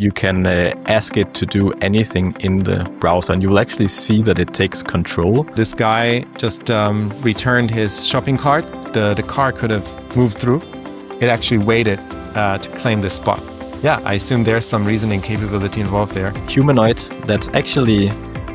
you can ask it to do anything in the browser, and you will actually see that it takes control. This guy just returned his shopping cart. The car could have moved through. It actually waited to claim this spot. Yeah, I assume there's some reasoning capability involved there. Humanoid that's actually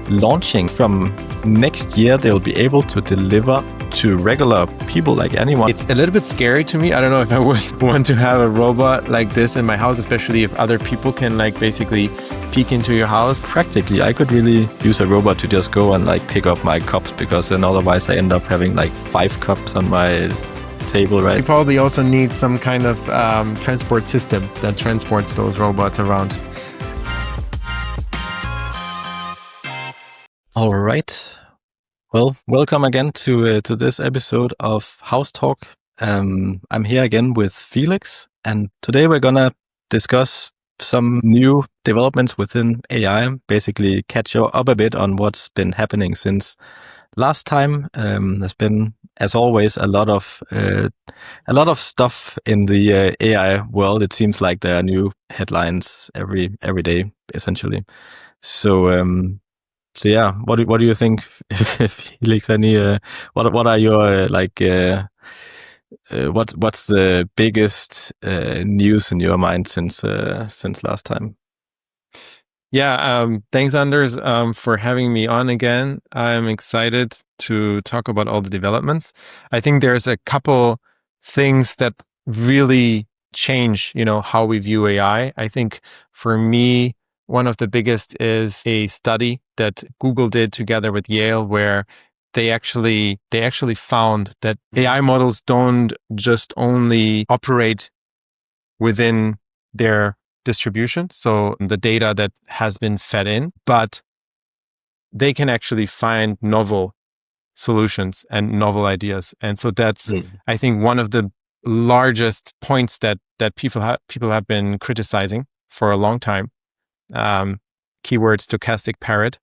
launching from next year. They'll be able to deliver to regular people like anyone. It's a little bit scary to me. I don't know if I would want to have a robot like this in my house, especially if other people can like basically peek into your house. Practically, I could really use a robot to just go and like pick up my cups, because then otherwise I end up having like 5 cups on my table, right? You probably also need some kind of transport system that transports those robots around. All right. Well, welcome again to this episode of HauseTalk. I'm here again with Felix, and today we're gonna discuss some new developments within AI. Basically, catch up a bit on what's been happening since last time. There's been, as always, a lot of stuff in the AI world. It seems like there are new headlines every day, essentially. So yeah, what do you think, Felix? Any what are your what's the biggest news in your mind since last time? Yeah, thanks, Anders, for having me on again. I'm excited to talk about all the developments. I think there's a couple things that really change, how we view AI. I think for me, one of the biggest is a study that Google did together with Yale, where they actually found that AI models don't just only operate within their distribution, so the data that has been fed in, but they can actually find novel solutions and novel ideas. And so that's, I think, one of the largest points that people have been criticizing for a long time. Keyword stochastic parrot.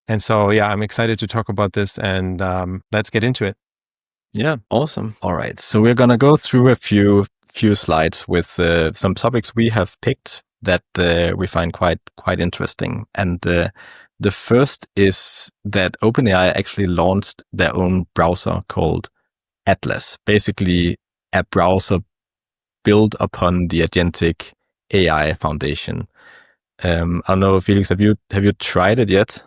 And so, yeah, I'm excited to talk about this, and let's get into it. Yeah, awesome. All right. So we're going to go through a few slides with some topics we have picked that we find quite interesting. And the first is that OpenAI actually launched their own browser called Atlas, basically a browser built upon the agentic AI foundation. I don't know, Felix, have you tried it yet?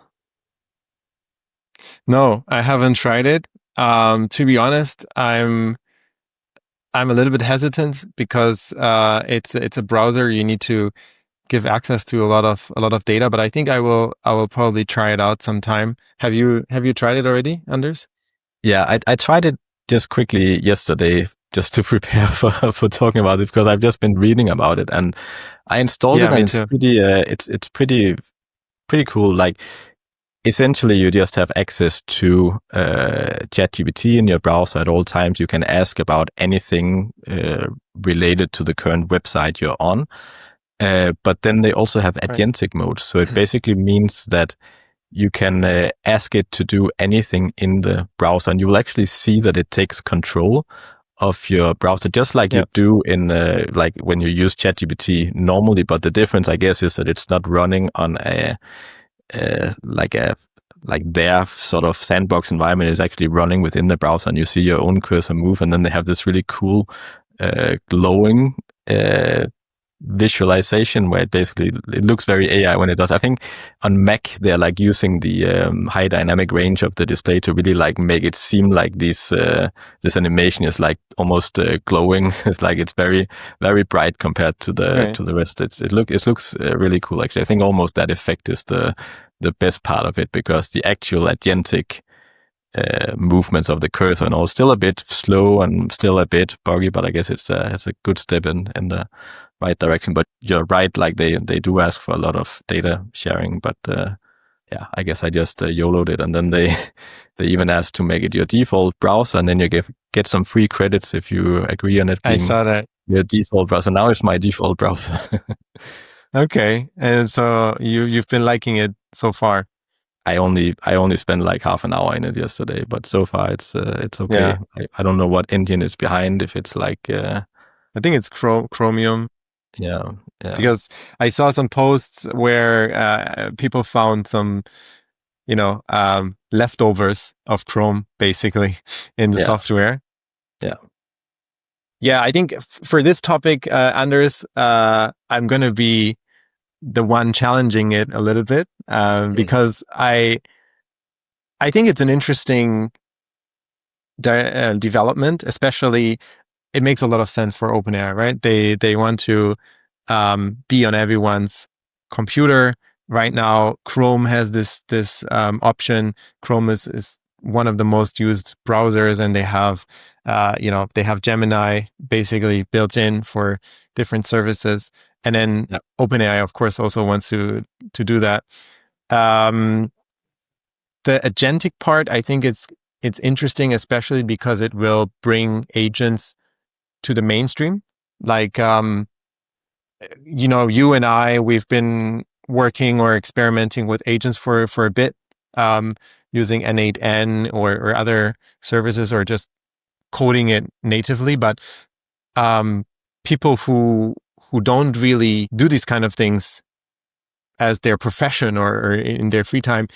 No, I haven't tried it. To be honest, I'm a little bit hesitant because it's a browser. You need to give access to a lot of data, but I think I will probably try it out sometime. Have you tried it already, Anders? Yeah, I tried it just quickly yesterday, just to prepare for talking about it, because I've just been reading about it, and I installed it, and it's pretty cool. Like, essentially, you just have access to ChatGPT in your browser at all times. You can ask about anything related to the current website you're on, but then they also have agentic mode. So it basically means that you can ask it to do anything in the browser, and you will actually see that it takes control of your browser, just like you do in like when you use ChatGPT normally. But the difference, I guess, is that it's not running on like their sort of sandbox environment. Is actually running within the browser, and you see your own cursor move, and then they have this really cool glowing visualization where it looks very AI when it does. I think on Mac they're like using the high dynamic range of the display to really like make it seem like this animation is like almost glowing. It's like it's very, very bright compared to the rest. It looks really cool, actually. I think almost that effect is the best part of it, because the actual agentic movements of the cursor and all still a bit slow and still a bit buggy, but I guess it's a good step in the right direction. But you're right, like they do ask for a lot of data sharing, but yeah, I guess I just YOLO'd it, and then they even asked to make it your default browser, and then you get some free credits if you agree on it being I saw that. Your default browser. Now it's my default browser. Okay, and so you've been liking it so far? I only spent like half an hour in it yesterday, but so far it's okay. Yeah. I don't know what engine is behind. If it's like I think it's Chromium. Yeah. Because I saw some posts where people found some, leftovers of Chrome basically in the software. Yeah, I think for this topic, Anders, I'm going to be the one challenging it a little bit because I think it's an interesting development, especially it makes a lot of sense for OpenAI, right? They want to be on everyone's computer. Right now, Chrome has this option. Chrome is one of the most used browsers, and they have they have Gemini basically built in for different services. And then OpenAI, of course, also wants to do that. The agentic part, I think it's interesting, especially because it will bring agents to the mainstream. Like, you and I, we've been working or experimenting with agents for a bit, using N8N or other services, or just coding it natively. But people who don't really do these kind of things as their profession or in their free time,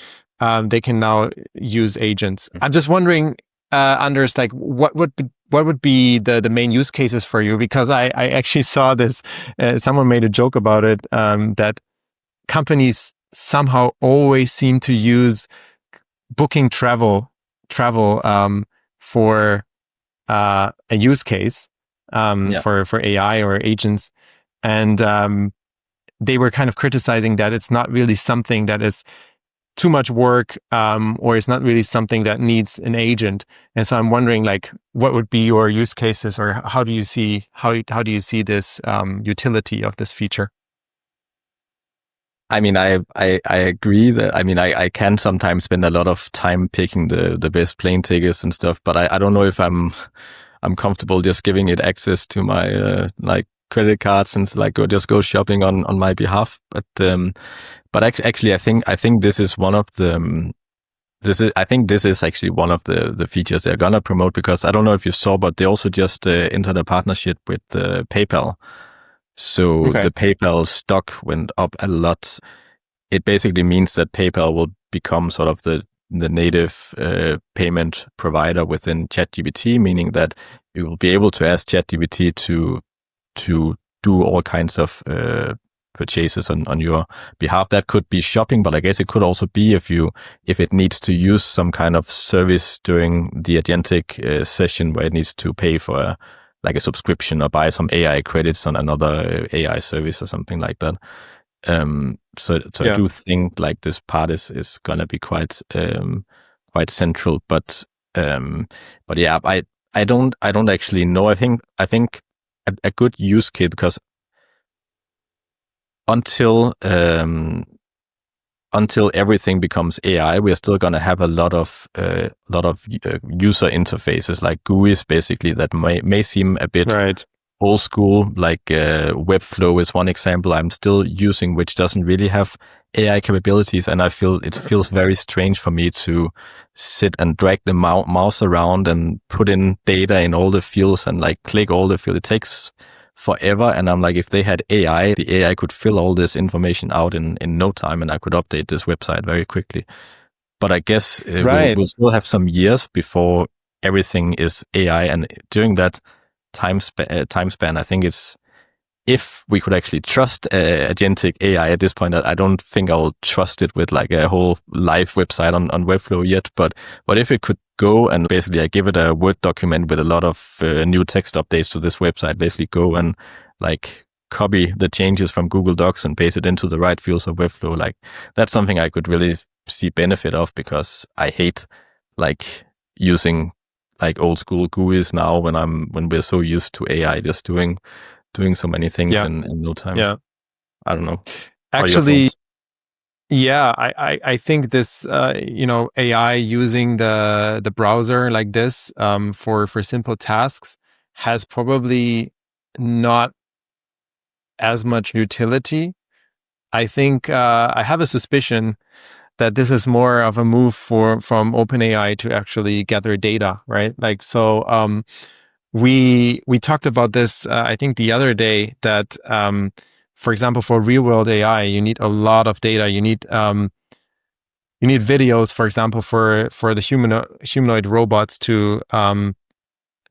they can now use agents. I'm just wondering, Anders, like what would be the main use cases for you? Because I actually saw this, someone made a joke about it, that companies somehow always seem to use booking travel for a use case for AI or agents. And they were kind of criticizing that it's not really something that is too much work, or it's not really something that needs an agent. And so I'm wondering, like, what would be your use cases, or how do you see this utility of this feature? I mean, I agree that, I can sometimes spend a lot of time picking the best plane tickets and stuff, but I don't know if I'm comfortable just giving it access to my credit cards and go shopping on my behalf. But actually, I think this is one of the this is actually one of the features they're gonna promote, because I don't know if you saw, but they also just entered a partnership with PayPal. So the PayPal stock went up a lot. It basically means that PayPal will become sort of the native payment provider within ChatGPT, meaning that you will be able to ask ChatGPT to do all kinds of purchases on your behalf. That could be shopping, but I guess it could also be if it needs to use some kind of service during the agentic session where it needs to pay for a subscription or buy some AI credits on another AI service or something like that. So I do think like this part is gonna be quite central, but yeah, I don't actually know. I think a good use case, because until everything becomes AI, we are still going to have a lot of user interfaces, like GUIs, basically, that may seem a bit old school. Like Webflow is one example I'm still using, which doesn't really have AI capabilities, and I feel it feels very strange for me to sit and drag the mouse around and put in data in all the fields and click all the fields. It takes forever, and I'm like, if they had AI, the AI could fill all this information out in no time, and I could update this website very quickly. But I guess we'll still have some years before everything is AI, and during that time span, I think it's, if we could actually trust agentic AI at this point, I don't think I'll trust it with a whole live website on Webflow yet. But if it could go and basically I give it a Word document with a lot of new text updates to this website, basically go and copy the changes from Google Docs and paste it into the right fields of Webflow, that's something I could really see benefit of, because I hate using old school GUIs now when we're so used to AI just doing so many things in no time. Yeah. I don't know. Actually, yeah, I think this, AI using the browser like this for simple tasks has probably not as much utility. I think I have a suspicion that this is more of a move from OpenAI to actually gather data, right? we talked about this, I think the other day, that, for example, for real world AI, you need a lot of data. You need videos, for example, for the humanoid robots to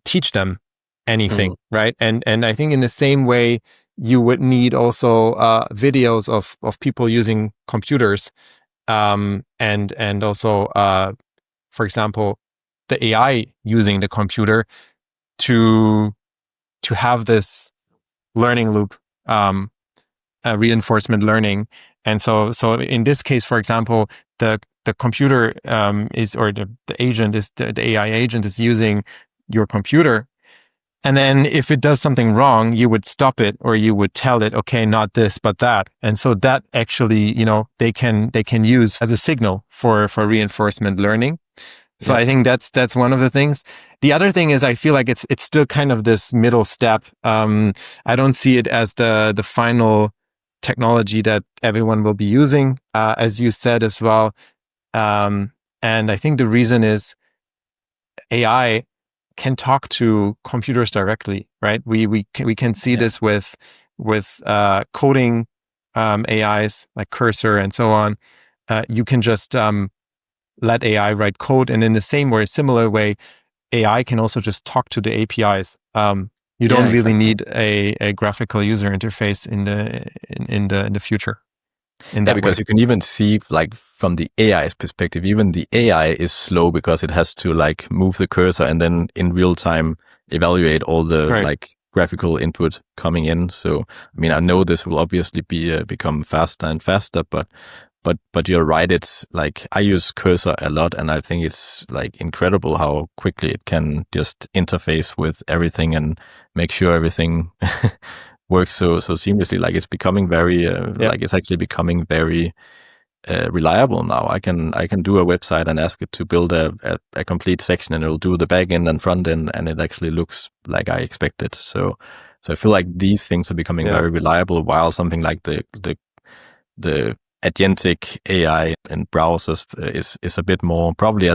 teach them anything, right? And I think in the same way, you would need also videos of people using computers, and also, for example, the AI using the computer to have this learning loop, reinforcement learning. And so in this case, for example, the computer the agent is the AI agent is using your computer. And then if it does something wrong, you would stop it, or you would tell it, okay, not this, but that. And so that actually, they can use as a signal for reinforcement learning. So I think that's one of the things. The other thing is, I feel like it's still kind of this middle step. I don't see it as the final technology that everyone will be using, as you said as well. And I think the reason is AI can talk to computers directly, right? We can see this with coding AIs like Cursor and so on. You can just let AI write code, and in the same or similar way, AI can also just talk to the APIs. You don't really need a graphical user interface in the future. Because you can even see, like, from the AI's perspective, even the AI is slow because it has to like move the cursor and then in real time evaluate all the like graphical input coming in. So, I mean, I know this will obviously become faster and faster, but you're right. It's like, I use Cursor a lot, and I think it's like incredible how quickly it can just interface with everything and make sure everything works so seamlessly. Like, it's becoming very like, it's actually becoming very reliable now. I can do a website and ask it to build a complete section, and it'll do the back end and front end, and it actually looks like I expected. So I feel like these things are becoming very reliable, while something like the agentic AI in browsers is a bit more probably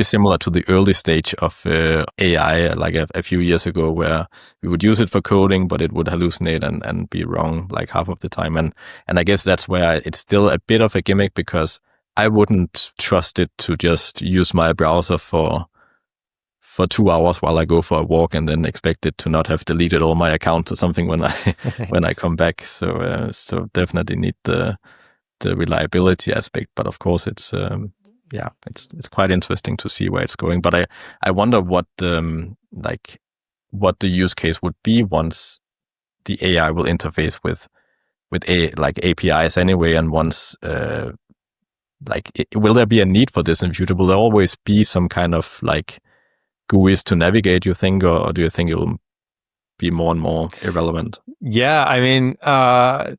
similar to the early stage of AI, like a few years ago, where we would use it for coding, but it would hallucinate and be wrong like half of the time. And I guess that's where it's still a bit of a gimmick, because I wouldn't trust it to just use my browser for 2 hours while I go for a walk and then expect it to not have deleted all my accounts or something when I come back. So definitely need the reliability aspect, but of course it's quite interesting to see where it's going. But I wonder what what the use case would be once the AI will interface with like APIs anyway, and once will there be a need for this in future? Will there always be some kind of like GUIs to navigate, you think, or do you think it will be more and more irrelevant? Yeah, I mean,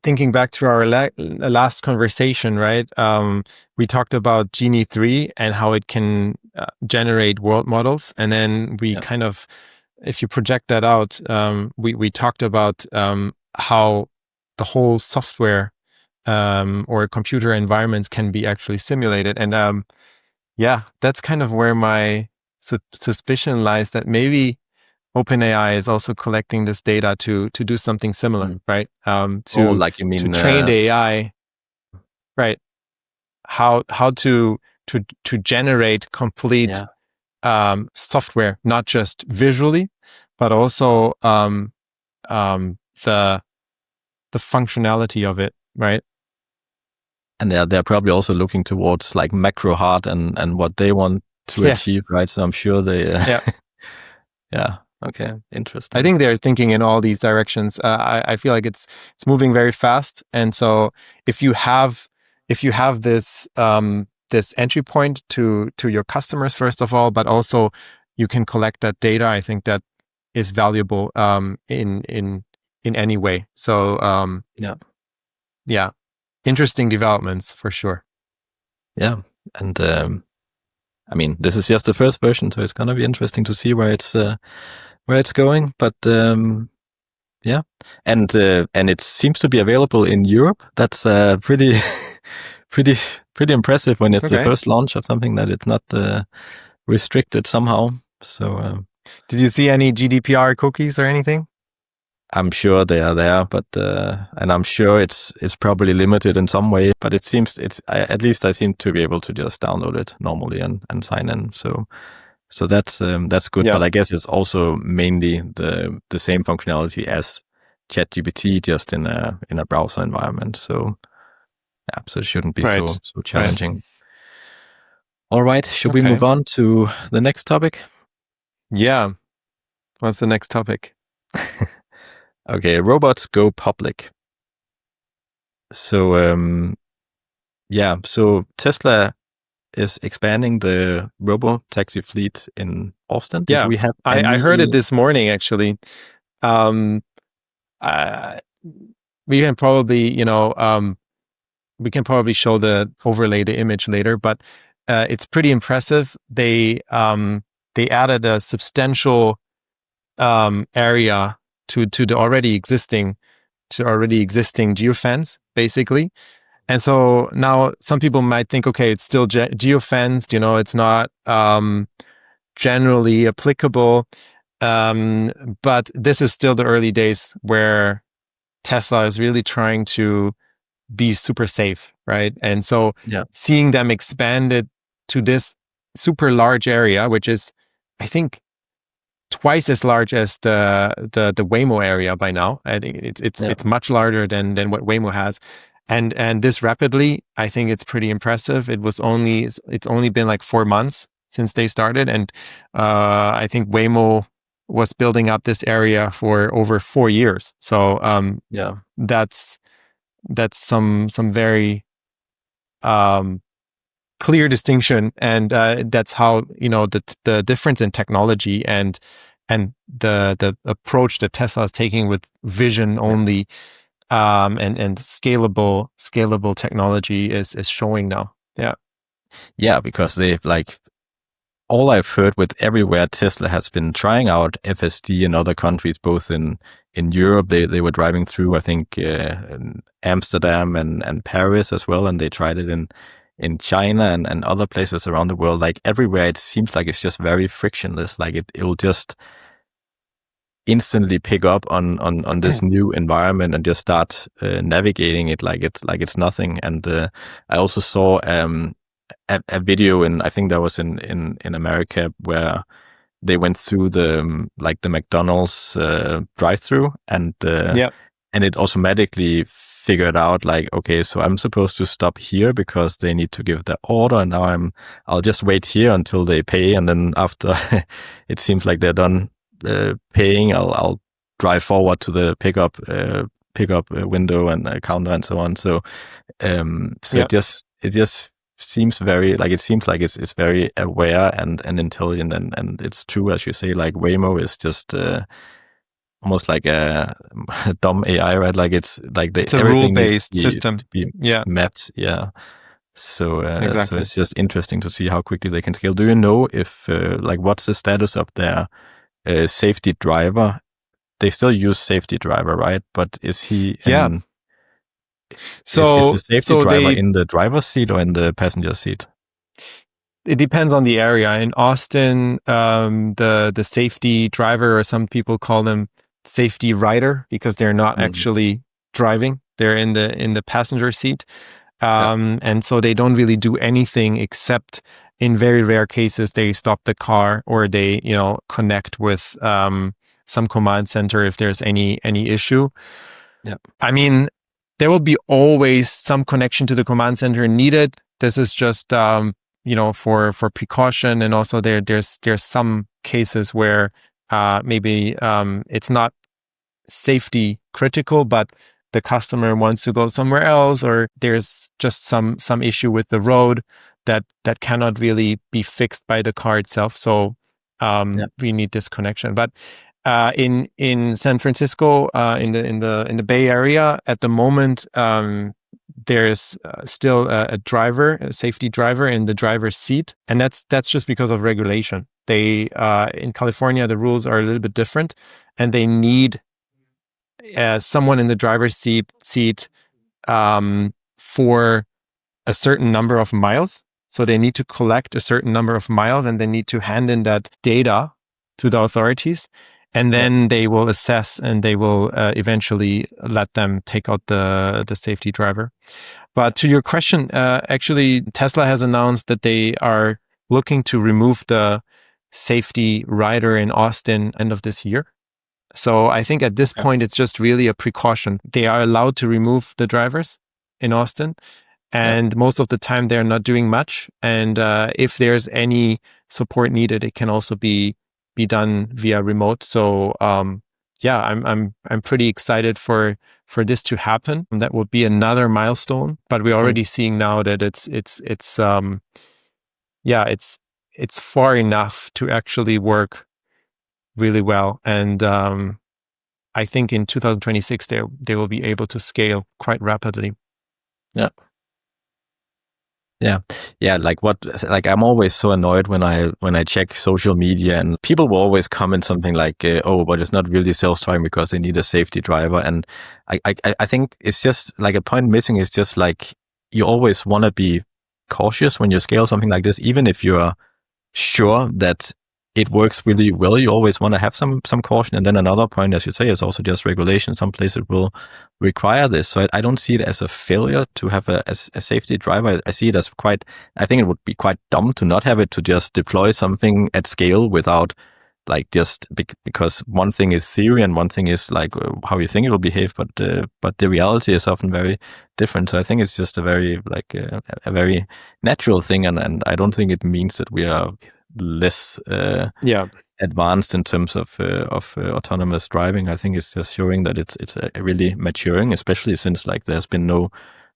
thinking back to our last conversation, right? We talked about Genie 3 and how it can generate world models. And then we kind of, if you project that out, we talked about how the whole software or computer environments can be actually simulated. And that's kind of where my suspicion lies, that maybe OpenAI is also collecting this data to do something similar, right? Like you mean to train the AI, right? How to generate complete software, not just visually, but also the functionality of it, right? And they're probably also looking towards like macro hard and what they want to achieve, right? So I'm sure they yeah. Okay, interesting. I think they're thinking in all these directions. I feel like it's moving very fast, and so if you have this this entry point to your customers, first of all, but also you can collect that data, I think that is valuable in any way. So interesting developments for sure. Yeah, and I mean, this is just the first version, so it's gonna be interesting to see where it's going. But and it seems to be available in Europe. That's pretty impressive when it's the first launch of something that it's not restricted somehow. So Did you see any GDPR cookies or anything? I'm sure they are there, but and I'm sure it's probably limited in some way. But it seems at least I seem to be able to just download it normally and sign in. So that's good. Yeah. But I guess it's also mainly the same functionality as ChatGPT, just in a browser environment. So yeah, so it shouldn't be so challenging. Right. All right, should we move on to the next topic? Yeah. What's the next topic? Okay, robots go public. So yeah, so Tesla is expanding the robotaxi fleet in Austin. Did we have I heard it this morning, actually. We can probably, we can probably show overlay the image later, but it's pretty impressive. They added a substantial area to the already existing geofence, basically. And so now some people might think, okay, it's still geofenced, it's not generally applicable. But this is still the early days where Tesla is really trying to be super safe, right? And so seeing them expanded to this super large area, which is, I think, twice as large as the Waymo area by now. I think it's much larger than what Waymo has. And this rapidly, I think it's pretty impressive. It's only been like 4 months since they started, and I think Waymo was building up this area for over 4 years. So that's some very clear distinction, and that's how the difference in technology and the approach that Tesla is taking with vision only. And scalable technology is showing now. Yeah, because they've all I've heard with everywhere Tesla has been trying out FSD in other countries, both in Europe. They were driving through, I think, in Amsterdam and Paris as well, and they tried it in China and other places around the world. Like everywhere, it seems like it's just very frictionless. Like it will just instantly pick up on this new environment and just start navigating it like it's nothing. And I also saw a video I think that was in America, where they went through the McDonald's drive-through, and it automatically figured out okay, so I'm supposed to stop here because they need to give the order, and now I'll just wait here until they pay, and then after it seems like they're done paying, I'll drive forward to the pickup window and counter and so on. So it just seems very it's very aware and intelligent, and it's true, as you say, Waymo is just almost like a dumb AI, right? It's a rule-based system to be mapped. So exactly. So it's just interesting to see how quickly they can scale. Do you know if what's the status of their safety driver? They still use safety driver, right? But is he is the safety driver in the driver's seat or in the passenger seat? It depends on the area. In Austin, the safety driver, or some people call them safety rider, because they're not actually driving; they're in the passenger seat, and so they don't really do anything except in very rare cases they stop the car, or they connect with some command center if there's any issue. I mean, there will be always some connection to the command center needed. This is just for precaution, and also there's some cases where maybe it's not safety critical, but the customer wants to go somewhere else, or there's just some issue with the road that cannot really be fixed by the car itself. So we need this connection. But in San Francisco, in the Bay Area at the moment, there's still a safety driver in the driver's seat, and that's just because of regulation. They in California, the rules are a little bit different, and they need someone in the driver's seat for a certain number of miles. So they need to collect a certain number of miles, and they need to hand in that data to the authorities, and then they will assess and they will eventually let them take out the safety driver. But to your question, actually, Tesla has announced that they are looking to remove the safety rider in Austin end of this year. So I think at this point, it's just really a precaution. They are allowed to remove the drivers in Austin, and most of the time they're not doing much. And if there's any support needed, it can also be done via remote. So I'm pretty excited for this to happen. That would be another milestone. But we're already seeing now that it's far enough to actually work really well. And I think in 2026 they will be able to scale quite rapidly. Like I'm always so annoyed when I check social media and people will always comment something like, but it's not really self-driving because they need a safety driver. And I think it's just like a point missing is just like you always want to be cautious when you scale something like this, even if you're sure that it works really well. You always want to have some caution. And then another point, as you say, is also just regulation. Some places will require this. So I don't see it as a failure to have a safety driver. I see it as I think it would be quite dumb to not have it, to just deploy something at scale without like just because one thing is theory and one thing is like how you think it will behave, but the reality is often very different. So I think it's just a very a very natural thing, and I don't think it means that we are less advanced in terms of autonomous driving. I think it's just showing that it's really maturing, especially since like there's been no,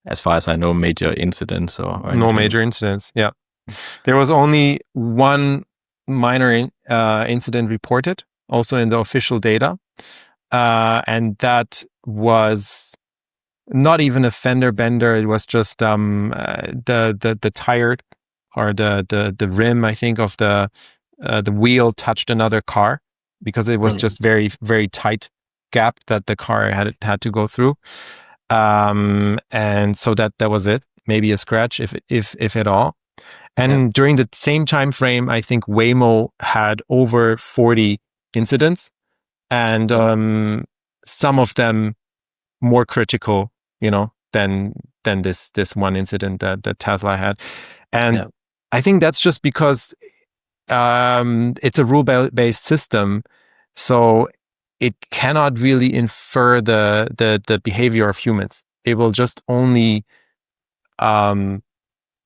as far as I know, major incidents or anything. No major incidents. Yeah, there was only one minor incident reported, also in the official data, and that was not even a fender bender. It was just the tire or the rim, I think, of the wheel touched another car, because it was just very, very tight gap that the car had to go through, and so that was it. Maybe a scratch, if at all. And during the same time frame, I think Waymo had over 40 incidents, and some of them more critical, than this one incident that Tesla had. And I think that's just because it's a rule-based system, so it cannot really infer the behavior of humans. It will just only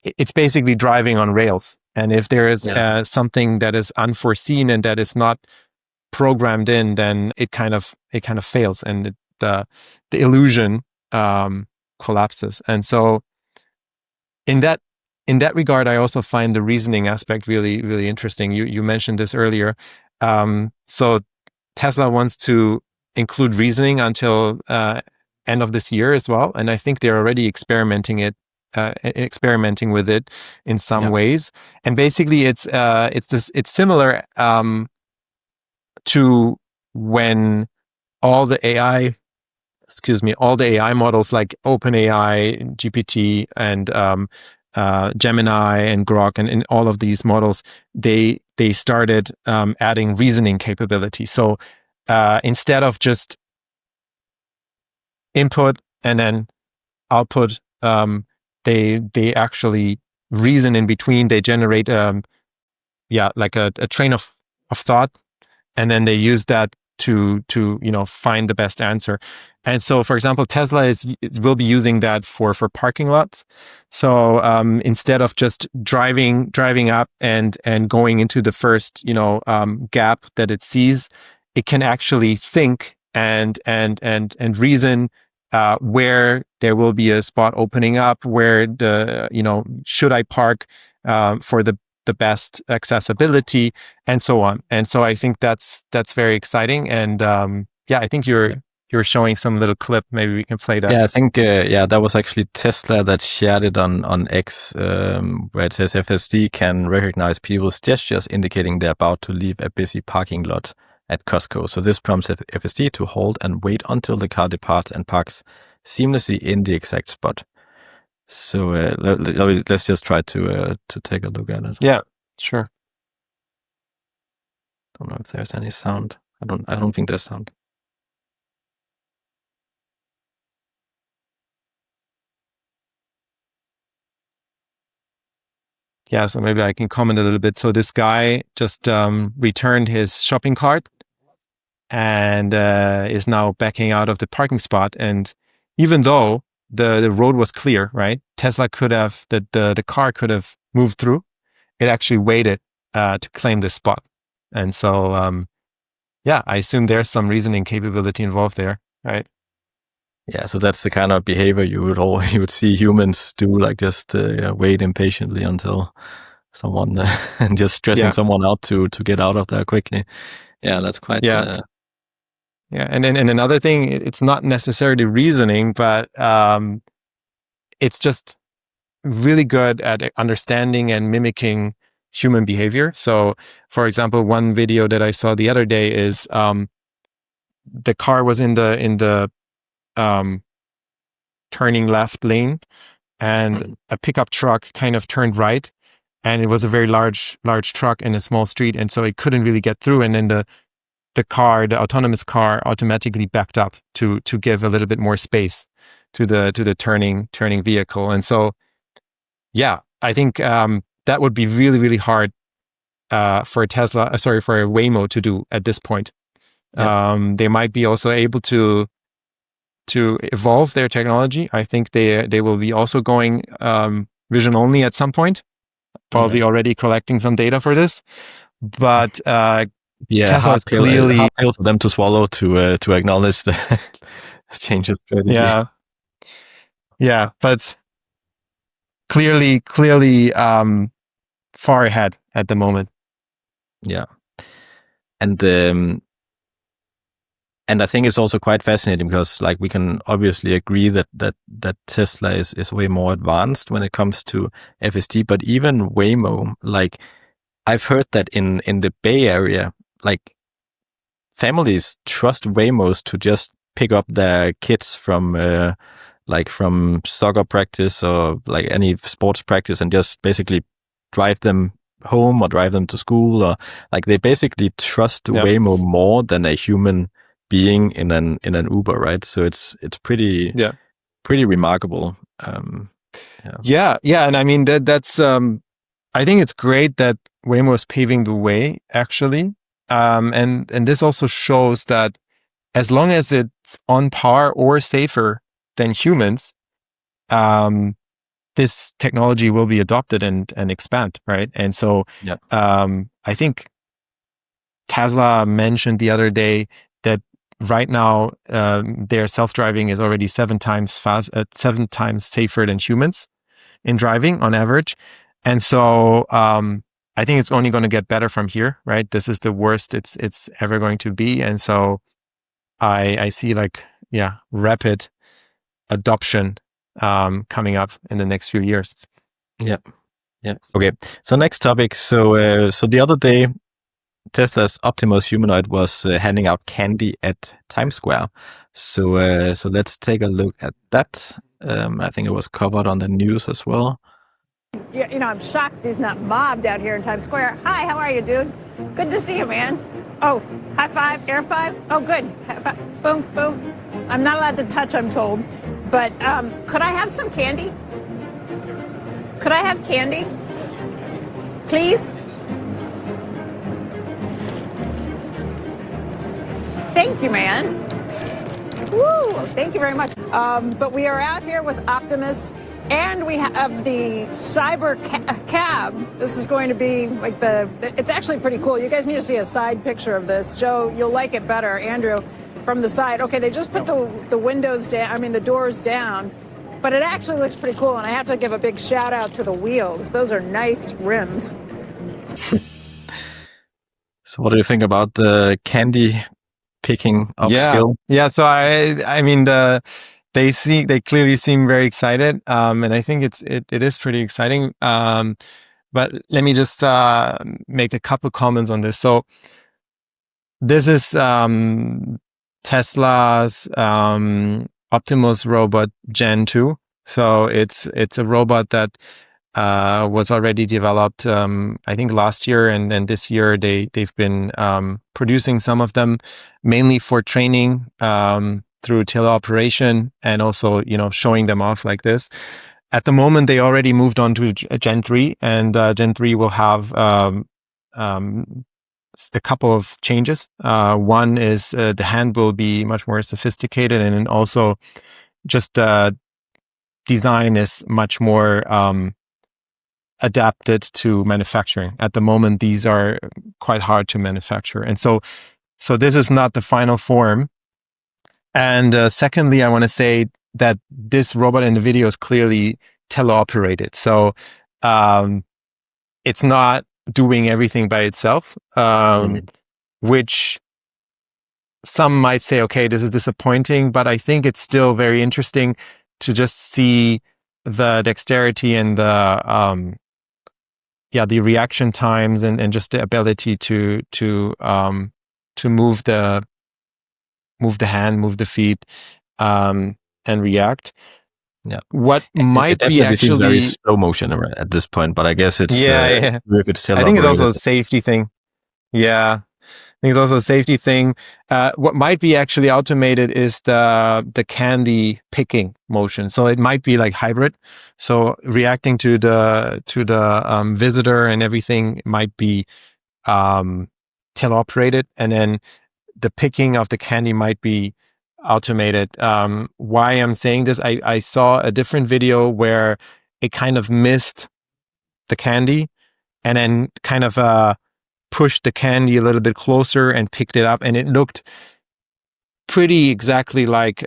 it's basically driving on rails. And if there is something that is unforeseen and that is not programmed in, then it kind of fails, and the illusion collapses. And so in that regard, I also find the reasoning aspect really, really interesting. You mentioned this earlier. So Tesla wants to include reasoning until end of this year as well, and I think they're already experimenting with it in some ways. And basically, it's similar to when all the AI models like OpenAI, GPT, and Gemini and Grok, and all of these models, they started adding reasoning capability. So instead of just input and then output, they actually reason in between. They generate like a train of thought, and then they use that to find the best answer. And so, for example, Tesla will be using that for parking lots. So instead of just driving up and going into the first gap that it sees, it can actually think and reason where there will be a spot opening up, where should I park for the best accessibility, and so on. And so I think that's very exciting. And I think you're showing some little clip. Maybe we can play that. Yeah, I think that was actually Tesla that shared it on X, where it says FSD can recognize people's gestures indicating they're about to leave a busy parking lot at Costco. So this prompts FSD to hold and wait until the car departs and parks seamlessly in the exact spot. So let's just try to take a look at it. Yeah, sure. don't know if there's any sound. I don't think there's sound. Yeah, so maybe I can comment a little bit. So this guy just returned his shopping cart and is now backing out of the parking spot. And even though the road was clear, right? Tesla could have, the car could have moved through. It actually waited to claim this spot. And so, yeah, I assume there's some reasoning capability involved there, right? Yeah, so that's the kind of behavior you would see humans do, like just wait impatiently until someone and just stressing someone out to get out of there quickly. Yeah, that's quite. Yeah, and another thing, it's not necessarily reasoning, but it's just really good at understanding and mimicking human behavior. So, for example, one video that I saw the other day is the car was in the turning left lane, and a pickup truck kind of turned right, and it was a very large truck in a small street, and so it couldn't really get through. And then the autonomous car automatically backed up to give a little bit more space to the turning vehicle. And so, yeah, I think that would be really, really hard for a Waymo to do at this point. Yep. They might be also able to evolve their technology. I think they will be also going vision only at some point, probably already collecting some data for this. But Tesla is clearly hard pill for them to swallow to acknowledge the change of strategy. Yeah, but clearly far ahead at the moment. Yeah, and I think it's also quite fascinating because, like, we can obviously agree that Tesla is way more advanced when it comes to FSD, but even Waymo, like, I've heard that in the Bay Area, like, families trust Waymos to just pick up their kids from soccer practice or like any sports practice and just basically drive them home or drive them to school, or like they basically trust Waymo more than a human being in an Uber, right? So it's pretty remarkable. Yeah, and I mean that's I think it's great that Waymo is paving the way, actually. And this also shows that as long as it's on par or safer than humans, this technology will be adopted and expand, right? And so I think Tesla mentioned the other day that right now their self-driving is already 7 times safer than humans in driving on average. And so I think it's only going to get better from here, right? This is the worst it's ever going to be. And so I see rapid adoption coming up in the next few years. Yeah. Okay. So next topic. So the other day, Tesla's Optimus humanoid was handing out candy at Times Square. So let's take a look at that. I think it was covered on the news as well. Yeah, I'm shocked he's not mobbed out here in Times Square. Hi, how are you, dude? Good to see you, man. Oh, high five, air five. Oh, good. High five. Boom, boom. I'm not allowed to touch, I'm told. But could I have some candy? Could I have candy? Please? Thank you, man. Woo, thank you very much. But we are out here with Optimus, and we have the cyber cab. This is going to be like it's actually pretty cool. You guys need to see a side picture of this. Joe, you'll like it better. Andrew, from the side. Okay, they just put the windows down, the doors down, but it actually looks pretty cool, and I have to give a big shout out to the wheels. Those are nice rims. So what do you think about the candy picking up skill? Yeah, so I mean they clearly seem very excited, and I think it is pretty exciting. But let me just make a couple comments on this. So this is Tesla's Optimus robot Gen 2. So it's a robot that was already developed, I think last year, and then this year they've been producing some of them, mainly for training through teleoperation, and also showing them off like this. At the moment, they already moved on to Gen 3, and Gen 3 will have a couple of changes. One is the hand will be much more sophisticated, and then also just design is much more adapted to manufacturing. At the moment, these are quite hard to manufacture. And so this is not the final form. And secondly, I want to say that this robot in the video is clearly teleoperated. So it's not doing everything by itself, which some might say, okay, this is disappointing, but I think it's still very interesting to just see the dexterity and the reaction times and just the ability to move the hand, move the feet, and react. Yeah. What might be actually seems very slow motion at this point, but I guess it's I think it's also a safety thing. Yeah. I think it's also a safety thing. What might be actually automated is the candy picking motion. So it might be like hybrid. So reacting to the visitor and everything might be teleoperated, and then the picking of the candy might be automated. Why I'm saying this, I saw a different video where it kind of missed the candy and then kind of pushed the candy a little bit closer and picked it up, and it looked pretty exactly like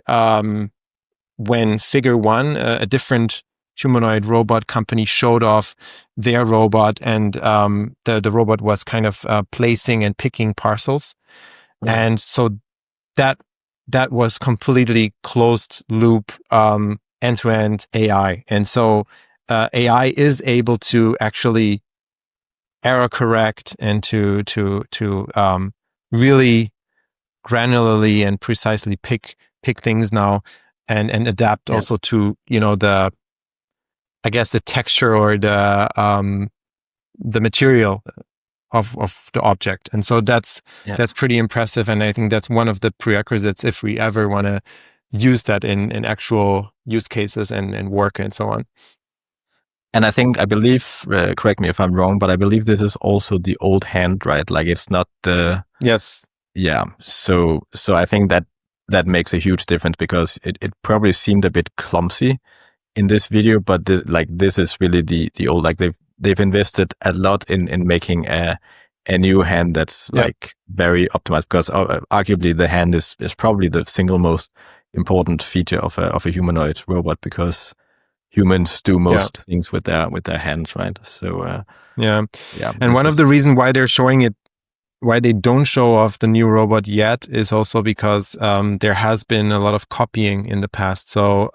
when Figure One, a different humanoid robot company, showed off their robot, and the robot was kind of placing and picking parcels. And so that was completely closed loop end-to-end AI. And so AI is able to actually error correct and to really granularly and precisely pick things now and adapt also to the texture or the material of the object. And so that's pretty impressive, and I think that's one of the prerequisites if we ever want to use that in actual use cases and work and so on. And I believe, correct me if I'm wrong, but I believe this is also the old hand, right? Like it's not the... Yes. Yeah. So I think that makes a huge difference, because it probably seemed a bit clumsy in this video, but this is really the old, like they've invested a lot in making a new hand that's like very optimized, because arguably the hand is probably the single most important feature of a humanoid robot, because humans do most things with their hands, right? So and one of the reasons why they're showing it, why they don't show off the new robot yet, is also because there has been a lot of copying in the past. So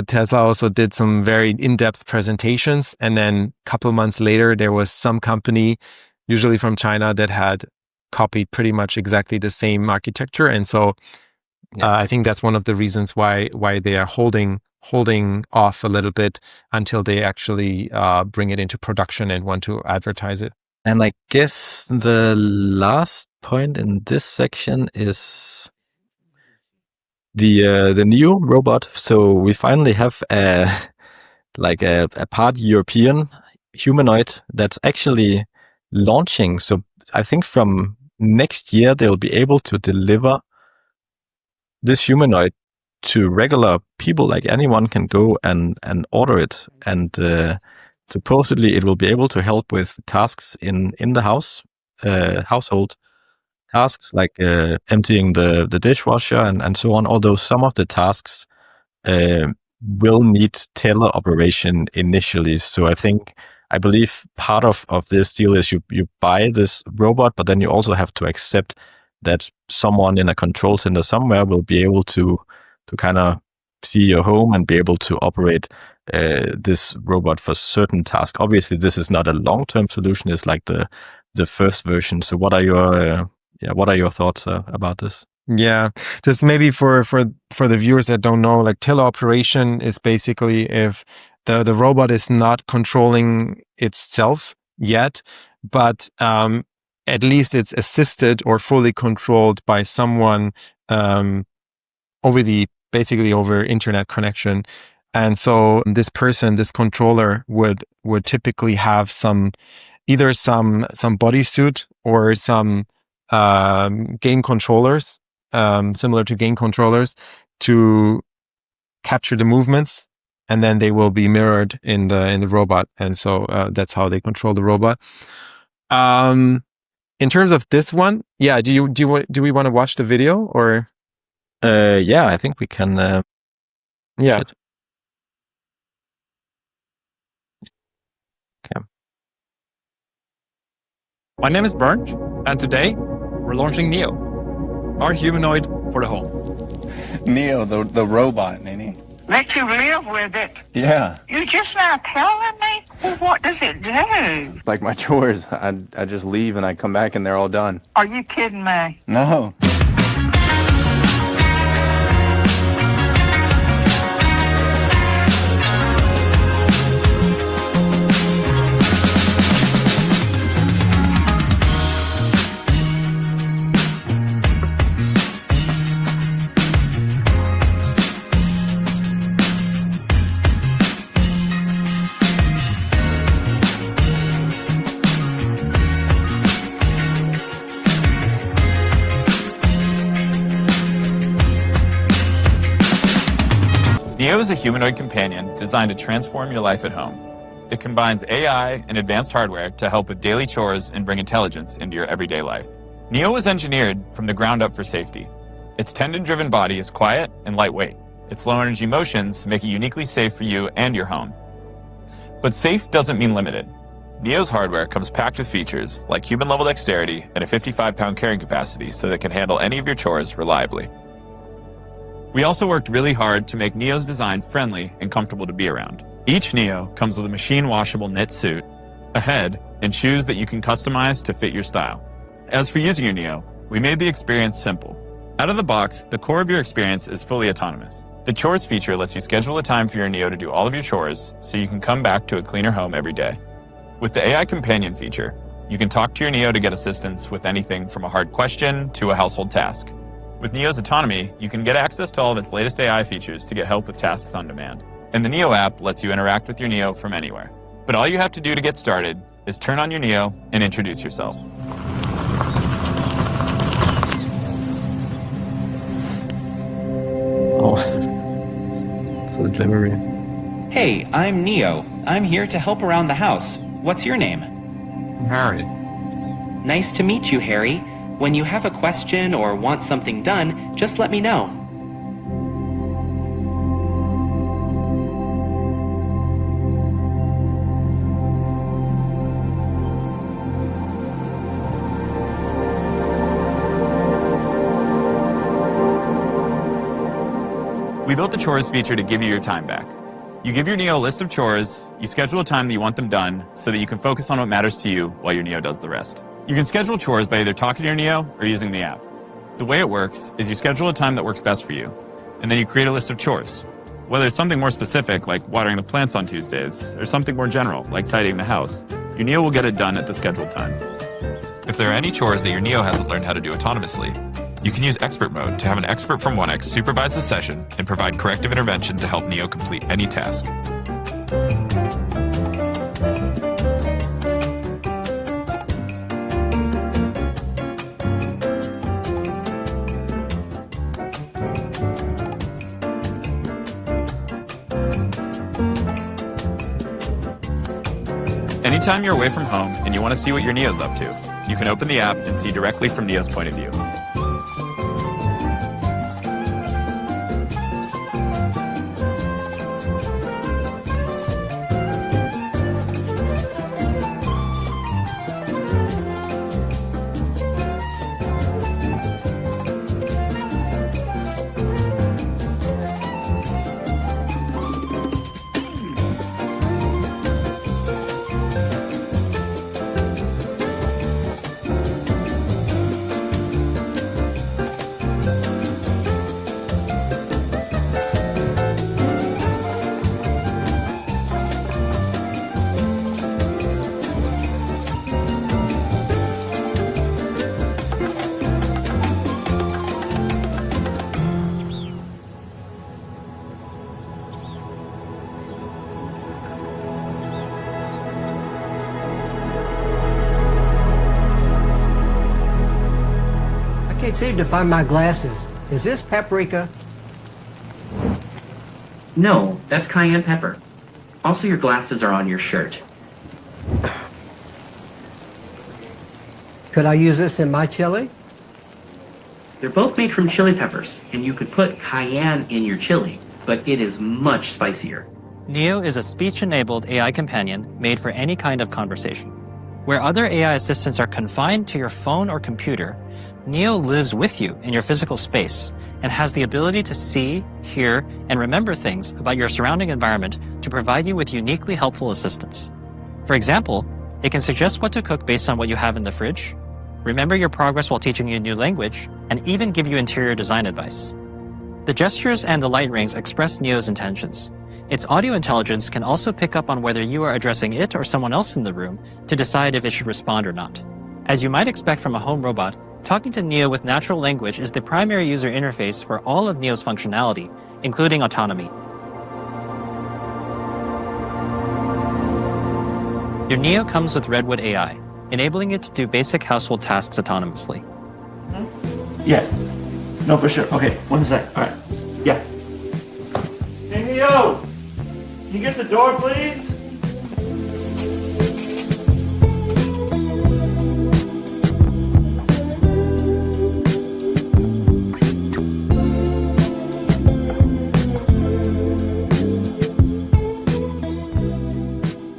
Tesla also did some very in-depth presentations, and then a couple months later there was some company, usually from China, that had copied pretty much exactly the same architecture. And so I think that's one of the reasons why they are holding off a little bit until they actually bring it into production and want to advertise it. And I guess the last point in this section is the new robot. So we finally have a part European humanoid that's actually launching. So I think from next year they'll be able to deliver this humanoid to regular people. Like anyone can go and order it, and supposedly it will be able to help with tasks in the household tasks, like emptying the dishwasher and so on. Although some of the tasks will need teleoperation initially. So I believe part of this deal is you buy this robot, but then you also have to accept that someone in a control center somewhere will be able to kind of see your home and be able to operate this robot for certain tasks. Obviously, this is not a long-term solution. It's like the first version. So what are your thoughts about this? Yeah, just maybe for the viewers that don't know, like teleoperation is basically if the robot is not controlling itself yet, but at least it's assisted or fully controlled by someone basically over internet connection. And so this person, this controller would typically have either some bodysuit or some game controllers, similar to game controllers, to capture the movements, and then they will be mirrored in the robot. And so that's how they control the robot. In terms of this one, yeah, do we want to watch the video or? Yeah, I think we can. Yeah. Okay. My name is Bernd, and today we're launching Neo, our humanoid for the home. Neo, the robot, Nini. Let you live with it. Yeah. You're just not telling me? Well, what does it do? Like my chores, I just leave and I come back and they're all done. Are you kidding me? No. Neo is a humanoid companion designed to transform your life at home. It combines AI and advanced hardware to help with daily chores and bring intelligence into your everyday life. Neo was engineered from the ground up for safety. Its tendon-driven body is quiet and lightweight. Its low-energy motions make it uniquely safe for you and your home. But safe doesn't mean limited. Neo's hardware comes packed with features like human-level dexterity and a 55-pound carrying capacity so that it can handle any of your chores reliably. We also worked really hard to make Neo's design friendly and comfortable to be around. Each Neo comes with a machine-washable knit suit, a head, and shoes that you can customize to fit your style. As for using your Neo, we made the experience simple. Out of the box, the core of your experience is fully autonomous. The chores feature lets you schedule a time for your Neo to do all of your chores so you can come back to a cleaner home every day. With the AI companion feature, you can talk to your Neo to get assistance with anything from a hard question to a household task. With Neo's autonomy, you can get access to all of its latest AI features to get help with tasks on demand. And the Neo app lets you interact with your Neo from anywhere. But all you have to do to get started is turn on your Neo and introduce yourself. Oh, so glimmery. Hey, I'm Neo. I'm here to help around the house. What's your name? Harry. Nice to meet you, Harry. When you have a question or want something done, just let me know. We built the chores feature to give you your time back. You give your Neo a list of chores, you schedule a time that you want them done so that you can focus on what matters to you while your Neo does the rest. You can schedule chores by either talking to your Neo or using the app. The way it works is you schedule a time that works best for you, and then you create a list of chores. Whether it's something more specific, like watering the plants on Tuesdays, or something more general, like tidying the house, your Neo will get it done at the scheduled time. If there are any chores that your Neo hasn't learned how to do autonomously, you can use expert mode to have an expert from 1X supervise the session and provide corrective intervention to help Neo complete any task. Anytime you're away from home and you want to see what your Neo's up to, you can open the app and see directly from Neo's point of view. succeeded to find my glasses. Is this paprika? No, that's cayenne pepper. Also, your glasses are on your shirt. Could I use this in my chili? They're both made from chili peppers, and you could put cayenne in your chili, but it is much spicier. Neo is a speech-enabled AI companion made for any kind of conversation. Where other AI assistants are confined to your phone or computer, Neo lives with you in your physical space and has the ability to see, hear, and remember things about your surrounding environment to provide you with uniquely helpful assistance. For example, it can suggest what to cook based on what you have in the fridge, remember your progress while teaching you a new language, and even give you interior design advice. The gestures and the light rings express Neo's intentions. Its audio intelligence can also pick up on whether you are addressing it or someone else in the room to decide if it should respond or not. As you might expect from a home robot, talking to Neo with natural language is the primary user interface for all of Neo's functionality, including autonomy. Your Neo comes with Redwood AI, enabling it to do basic household tasks autonomously. Yeah. No, for sure. Okay, 1 sec. All right. Yeah. Hey, Neo! Can you get the door, please?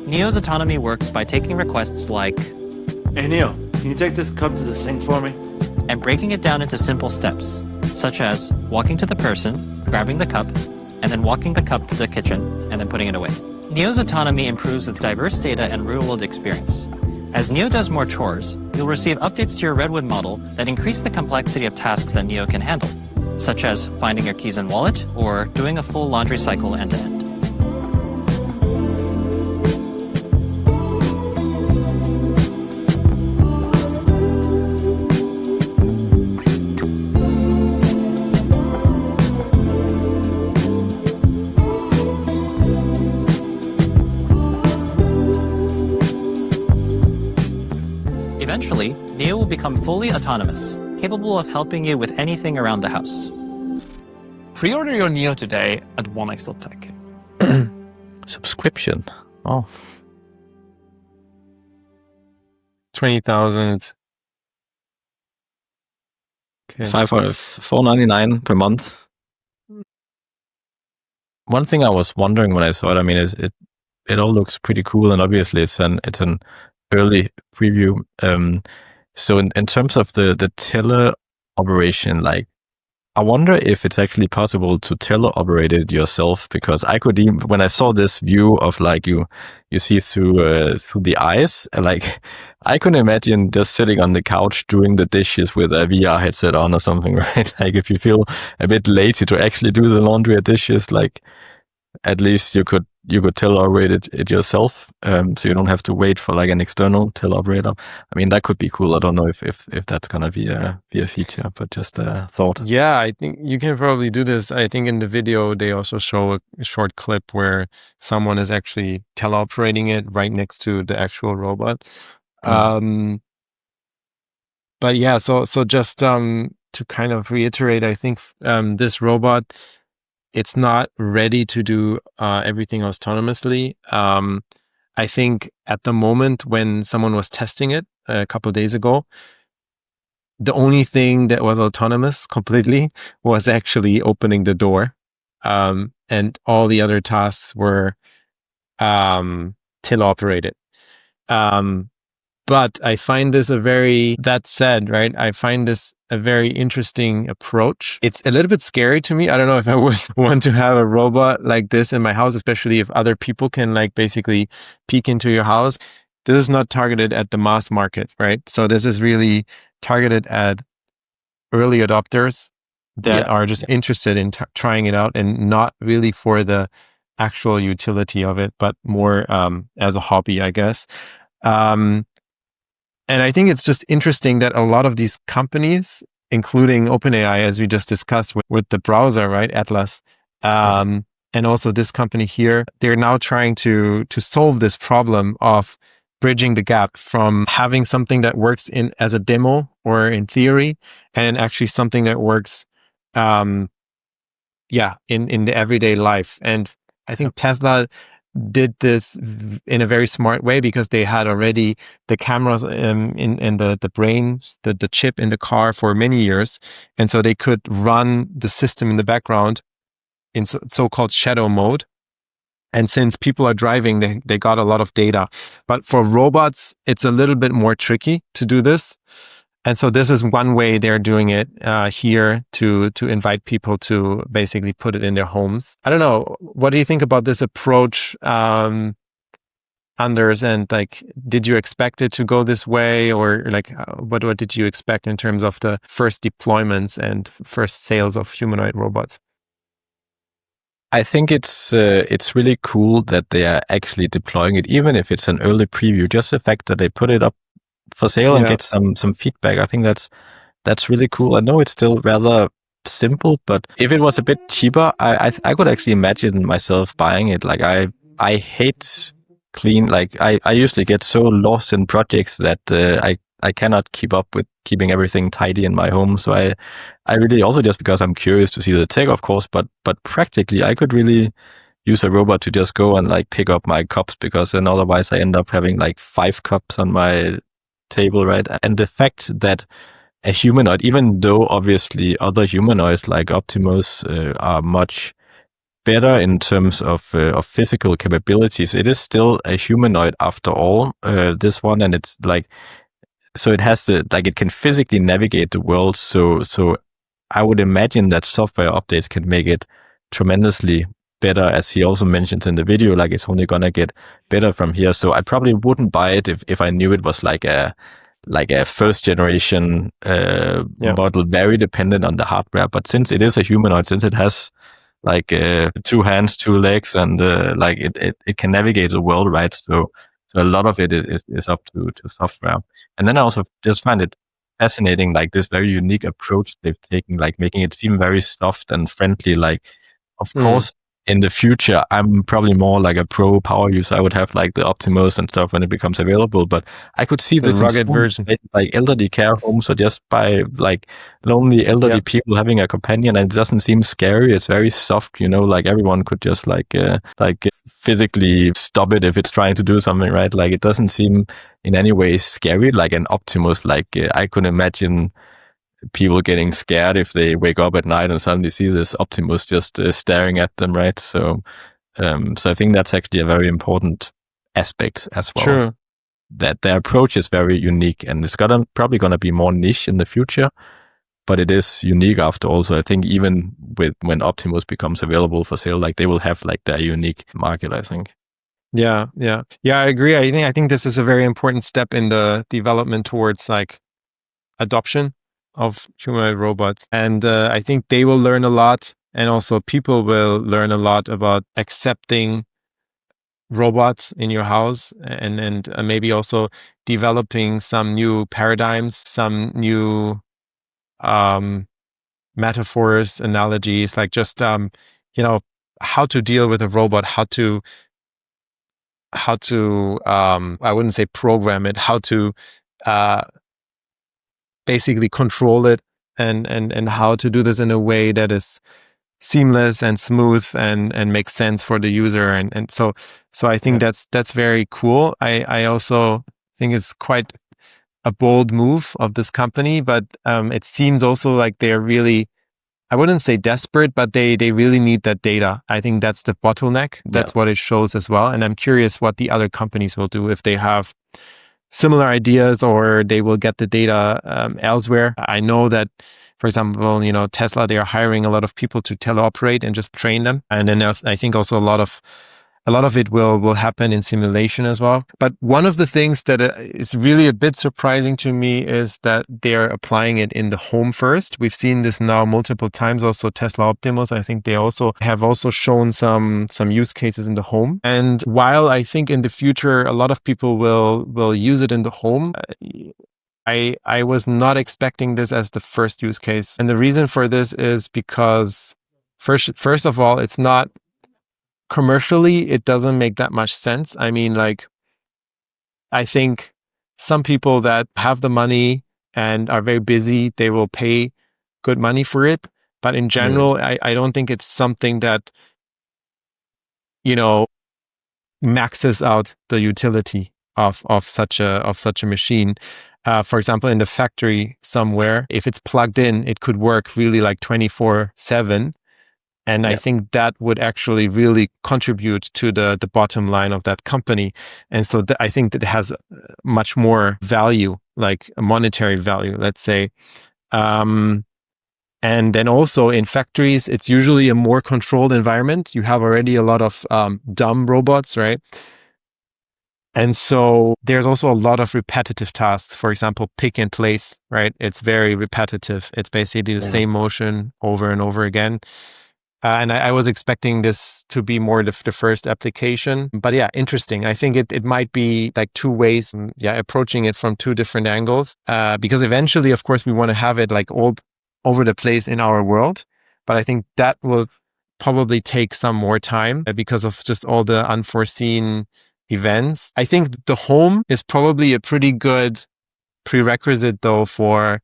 Neo's autonomy works by taking requests like, Hey, Neo, can you take this cup to the sink for me? And breaking it down into simple steps, such as walking to the person, grabbing the cup, and then walking the cup to the kitchen, and then putting it away. Neo's autonomy improves with diverse data and real-world experience. As Neo does more chores, you'll receive updates to your Redwood model that increase the complexity of tasks that Neo can handle, such as finding your keys and wallet, or doing a full laundry cycle end-to-end. Eventually, Neo will become fully autonomous, capable of helping you with anything around the house. Pre-order your Neo today at 1x.tech. Subscription. Oh. 20,000. Okay. $4.99 per month. One thing I was wondering when I saw it, I mean, is it all looks pretty cool, and obviously it's an early preview. So in terms of the teleoperation, like, I wonder if it's actually possible to teleoperate it yourself, because I could even, when I saw this view of like you see through the eyes, like I could imagine just sitting on the couch doing the dishes with a VR headset on or something, right? Like if you feel a bit lazy to actually do the laundry or dishes, like at least you could teleoperate it yourself, so you don't have to wait for like an external teleoperator. I mean, that could be cool. I don't know if that's gonna be a feature, but just a thought. Yeah, I think you can probably do this. I think in the video they also show a short clip where someone is actually teleoperating it right next to the actual robot. But yeah, so just to kind of reiterate, I think this robot, it's not ready to do everything autonomously. I think at the moment when someone was testing it a couple of days ago, the only thing that was autonomous completely was actually opening the door. And all the other tasks were teleoperated. But I find this that said, right? I find this a very interesting approach. It's a little bit scary to me. I don't know if I would want to have a robot like this in my house, especially if other people can like basically peek into your house. This is not targeted at the mass market, right? So this is really targeted at early adopters that are just interested in trying it out, and not really for the actual utility of it, but more as a hobby, I guess. And I think it's just interesting that a lot of these companies, including OpenAI, as we just discussed with the browser, right, Atlas, and also this company here, they're now trying to solve this problem of bridging the gap from having something that works as a demo or in theory, and actually something that works, in the everyday life. And I think Tesla did this in a very smart way because they had already the cameras in the brain, the chip in the car for many years. And so they could run the system in the background in so-called shadow mode. And since people are driving, they got a lot of data. But for robots, it's a little bit more tricky to do this. And so this is one way they're doing it here to invite people to basically put it in their homes. I don't know. What do you think about this approach, Anders? And like, did you expect it to go this way, or like, what did you expect in terms of the first deployments and first sales of humanoid robots? I think it's really cool that they are actually deploying it, even if it's an early preview. Just the fact that they put it up for sale and get some feedback, I think that's really cool. I know it's still rather simple, but if it was a bit cheaper, I could actually imagine myself buying it. Like I hate clean. Like I usually get so lost in projects that I cannot keep up with keeping everything tidy in my home. So I really also, just because I'm curious to see the tech, of course, but practically I could really use a robot to just go and like pick up my cups, because then otherwise I end up having like 5 cups on my table, right? And the fact that a humanoid, even though obviously other humanoids like Optimus are much better in terms of physical capabilities, it is still a humanoid after all, this one. And it's like, so it has it can physically navigate the world. So I would imagine that software updates can make it tremendously better, as he also mentions in the video. Like, it's only gonna get better from here. So I probably wouldn't buy it if I knew it was like a first generation model, very dependent on the hardware. But since it is a humanoid, since it has like 2 hands, 2 legs, and like it can navigate the world, right? So a lot of it is up to software. And then I also just find it fascinating, like this very unique approach they've taken, like making it seem very soft and friendly. Like, of course, in the future, I'm probably more like a pro power user. I would have like the Optimus and stuff when it becomes available, but I could see this rugged version, like elderly care homes, or just by like lonely elderly people having a companion, and it doesn't seem scary. It's very soft, like everyone could just like physically stop it if it's trying to do something, right? Like, it doesn't seem in any way scary, like an Optimus. Like I could imagine people getting scared if they wake up at night and suddenly see this Optimus just staring at them, right? So I think that's actually a very important aspect as well. Sure. That their approach is very unique, and it's probably going to be more niche in the future, but it is unique after all. So I think even when Optimus becomes available for sale, like, they will have like their unique market, I think. Yeah, I agree. I think this is a very important step in the development towards like adoption of humanoid robots. And I think they will learn a lot, and also people will learn a lot about accepting robots in your house, and maybe also developing some new paradigms, some new metaphors, analogies, like just how to deal with a robot, how to I wouldn't say program it, how to basically control it, and how to do this in a way that is seamless and smooth and makes sense for the user. And so I think that's very cool. I also think it's quite a bold move of this company, but it seems also like they're really, I wouldn't say desperate, but they really need that data. I think that's the bottleneck. That's what it shows as well. And I'm curious what the other companies will do, if they have similar ideas or they will get the data elsewhere. I know that, for example, Tesla, they are hiring a lot of people to teleoperate and just train them. And then I think also a lot of it will happen in simulation as well. But one of the things that is really a bit surprising to me is that they're applying it in the home first. We've seen this now multiple times. Also, Tesla Optimus, I think they have also shown some use cases in the home. And while I think in the future a lot of people will use it in the home, I was not expecting this as the first use case. And the reason for this is because first of all, it's not commercially, it doesn't make that much sense. I mean, like, I think some people that have the money and are very busy, they will pay good money for it. But in general, I don't think it's something that, maxes out the utility of such a machine. For example, in the factory somewhere, if it's plugged in, it could work really like 24/7. And I think that would actually really contribute to the bottom line of that company. And so I think that it has much more value, like a monetary value, let's say. And then also in factories, it's usually a more controlled environment. You have already a lot of dumb robots, right? And so there's also a lot of repetitive tasks. For example, pick and place, right? It's very repetitive. It's basically the same motion over and over again. And I was expecting this to be more the first application. But yeah, interesting. I think it might be like two ways, approaching it from two different angles. Because eventually, of course, we want to have it like all over the place in our world. But I think that will probably take some more time because of just all the unforeseen events. I think the home is probably a pretty good prerequisite though for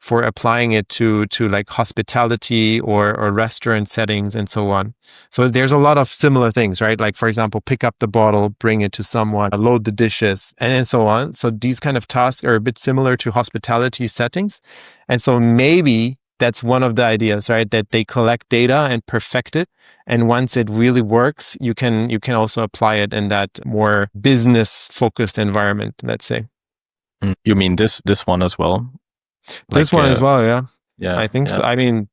applying it to like hospitality or restaurant settings and so on. So there's a lot of similar things, right? Like for example, pick up the bottle, bring it to someone, load the dishes, and so on. So these kind of tasks are a bit similar to hospitality settings. And so maybe that's one of the ideas, right? That they collect data and perfect it. And once it really works, you can also apply it in that more business focused environment, let's say. You mean this one as well? This one as well, yeah. Yeah. I think so. I mean,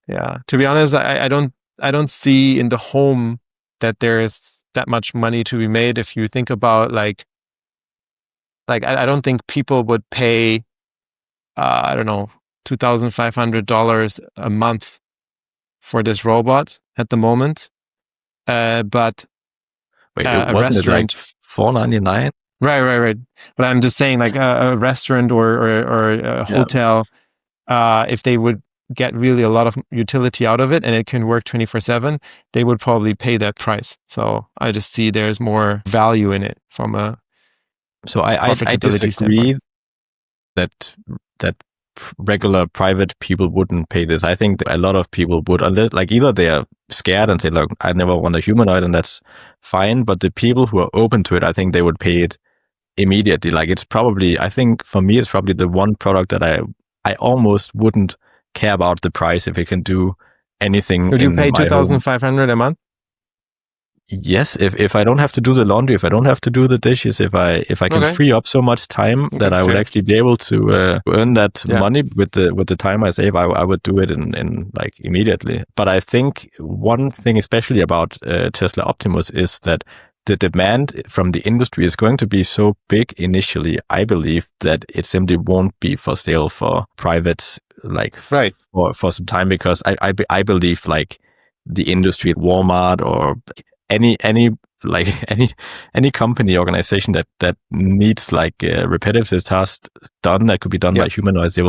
yeah. To be honest, I don't see in the home that there is that much money to be made. If you think about like I don't think people would pay I don't know, $2,500 a month for this robot at the moment. But wait, wasn't it like $4.99? Right. But I'm just saying, like a restaurant or a hotel, if they would get really a lot of utility out of it and it can work 24/7, they would probably pay that price. So I just see there's more value in it from a I disagree that regular private people wouldn't pay this. I think that a lot of people would, unless like either they are scared and say, look, I never want a humanoid, and that's fine. But the people who are open to it, I think they would pay it immediately. Like it's probably, I think for me, it's probably the one product that I almost wouldn't care about the price if it can do anything. Would you pay $2,500 a month? Yes, if I don't have to do the laundry, if I don't have to do the dishes, if I can free up so much time that I would actually be able to earn that money with the time I save, I would do it in like immediately. But I think one thing, especially about Tesla Optimus, is that the demand from the industry is going to be so big initially, I believe, that it simply won't be for sale for privates like for some time, because I believe like the industry at Walmart or any company organization that needs like repetitive tasks done that could be done by humanoids, they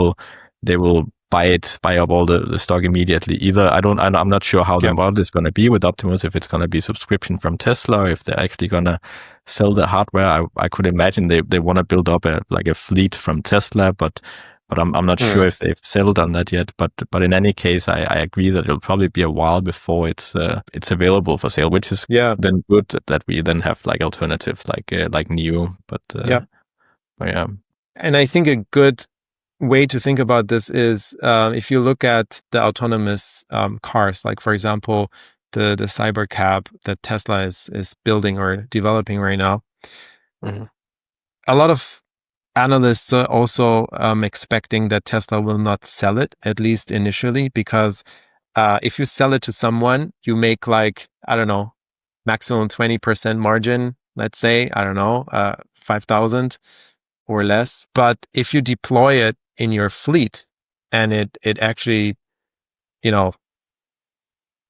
will buy up all the stock immediately. Either I'm not sure how the model is going to be with Optimus, if it's going to be subscription from Tesla, or if they're actually going to sell the hardware. I could imagine they want to build up a fleet from Tesla, but I'm not sure if they've settled on that yet. But in any case, I agree that it'll probably be a while before it's available for sale, which is then good that we then have like alternatives like Neo. But And I think a good way to think about this is if you look at the autonomous cars, like for example the cyber cab that Tesla is building or developing right now. A lot of analysts are also expecting that Tesla will not sell it, at least initially, because if you sell it to someone, you make like, I don't know, maximum 20% margin, let's say, I don't know, 5,000 or less. But if you deploy it in your fleet and it actually,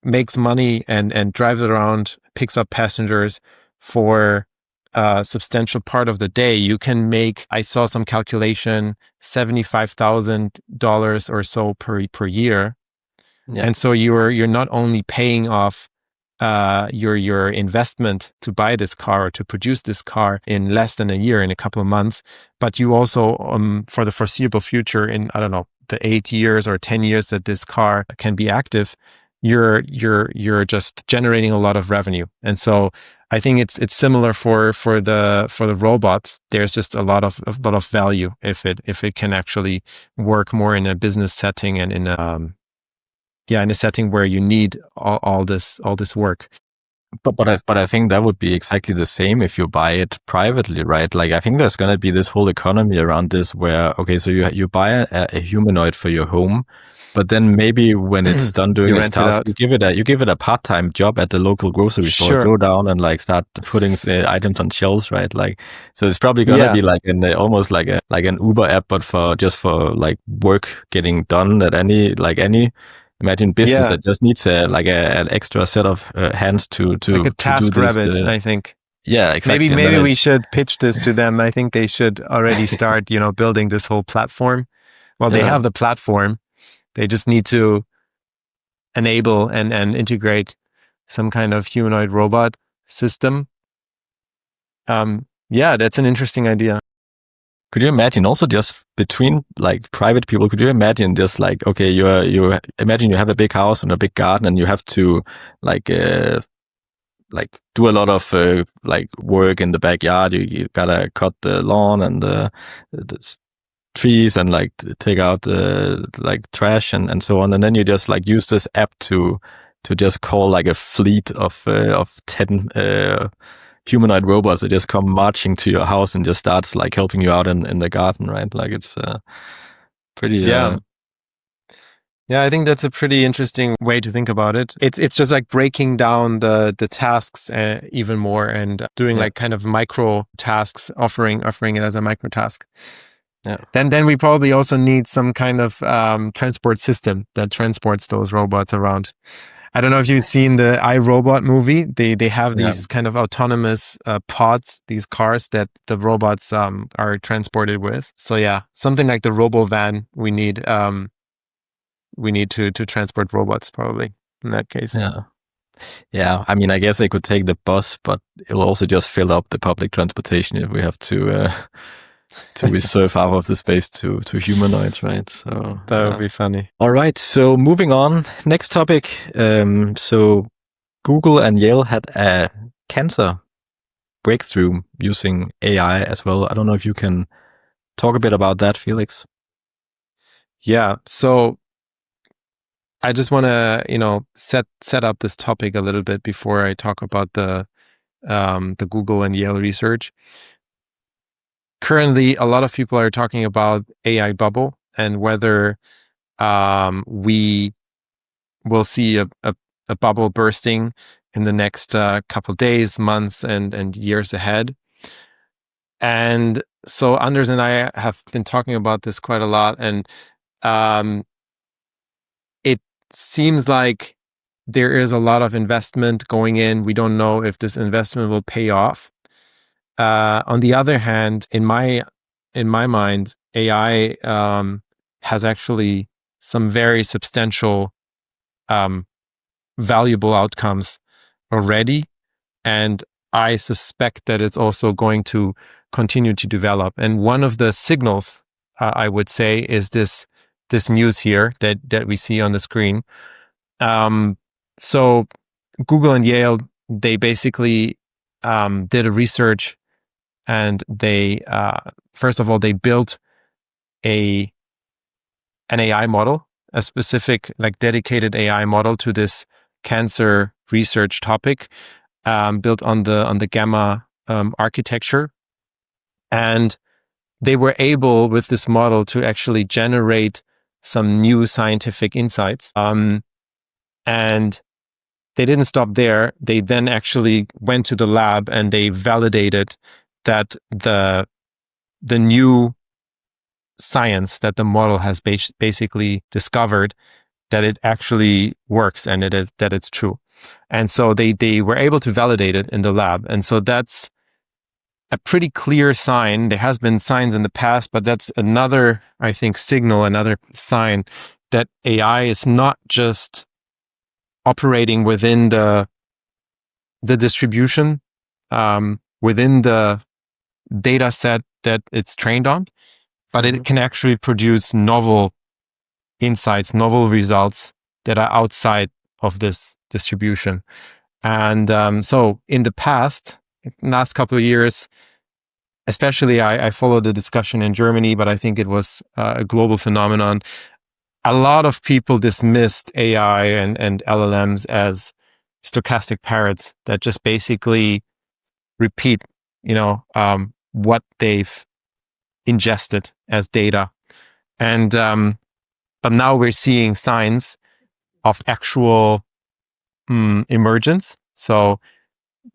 makes money and drives around, picks up passengers for a substantial part of the day, you can make, I saw some calculation, $75,000 or so per year. And so you're not only paying off your investment to buy this car or to produce this car in less than a year, in a couple of months, but you also for the foreseeable future, in I don't know, the 8 years or 10 years that this car can be active, you're just generating a lot of revenue. And so I think it's similar for the robots. There's just a lot of value if it can actually work more in a business setting and in a setting where you need all this work. But I think that would be exactly the same if you buy it privately, right? Like, I think there's going to be this whole economy around this where, okay, so you buy a humanoid for your home, but then maybe when it's done doing its task, you give it a part-time job at the local grocery store. Go down and like start putting items on shelves, right? Like, so it's probably gonna be like almost like an Uber app, but for like work getting done at any imagine business that just needs an extra set of hands to like a task rabbit, I think. Yeah, exactly. Maybe we should pitch this to them. I think they should already start, building this whole platform. Well, they have the platform. They just need to enable and integrate some kind of humanoid robot system. That's an interesting idea. Could you imagine also just between like private people, could you imagine just like, okay, you imagine you have a big house and a big garden and you have to like do a lot of work in the backyard. You gotta cut the lawn and the trees and like take out the like trash and so on, and then you just like use this app to just call like a fleet of 10 humanoid robots that just come marching to your house and just starts like helping you out in the garden, right? Like it's pretty I think that's a pretty interesting way to think about it. It's just like breaking down the tasks even more and doing like kind of micro tasks, offering it as a micro task. Yeah. Then we probably also need some kind of transport system that transports those robots around. I don't know if you've seen the iRobot movie. They have these kind of autonomous pods, these cars that the robots are transported with. So yeah, something like the robo-van we need to transport robots probably in that case. Yeah. I mean, I guess they could take the bus, but it'll also just fill up the public transportation if we have to reserve half of the space to humanoids, right? So that would be funny. All right. So moving on, next topic. So Google and Yale had a cancer breakthrough using AI as well. I don't know if you can talk a bit about that, Felix. Yeah. So I just want to, set up this topic a little bit before I talk about the Google and Yale research. Currently, a lot of people are talking about AI bubble and whether we will see a bubble bursting in the next couple days, months, and years ahead. And so Anders and I have been talking about this quite a lot, and it seems like there is a lot of investment going in. We don't know if this investment will pay off. On the other hand, in my mind, AI has actually some very substantial, valuable outcomes already, and I suspect that it's also going to continue to develop. And one of the signals, I would say, is this news here that we see on the screen. So Google and Yale, they basically did a research. And they, first of all, they built an AI model, a specific, like dedicated AI model to this cancer research topic, built on the Gamma architecture. And they were able, with this model, to actually generate some new scientific insights. And they didn't stop there. They then actually went to the lab and they validated that the new science that the model has basically discovered, that it actually works and that it's true. And so they were able to validate it in the lab. And so that's a pretty clear sign. There has been signs in the past, but that's another, I think, signal, another sign that AI is not just operating within the the distribution within the data set that it's trained on, but it can actually produce novel insights, novel results that are outside of this distribution. And so in the past, last couple of years, especially I followed the discussion in Germany, but I think it was a global phenomenon. A lot of people dismissed AI and LLMs as stochastic parrots that just basically repeat, what they've ingested as data. And but now we're seeing signs of actual emergence. So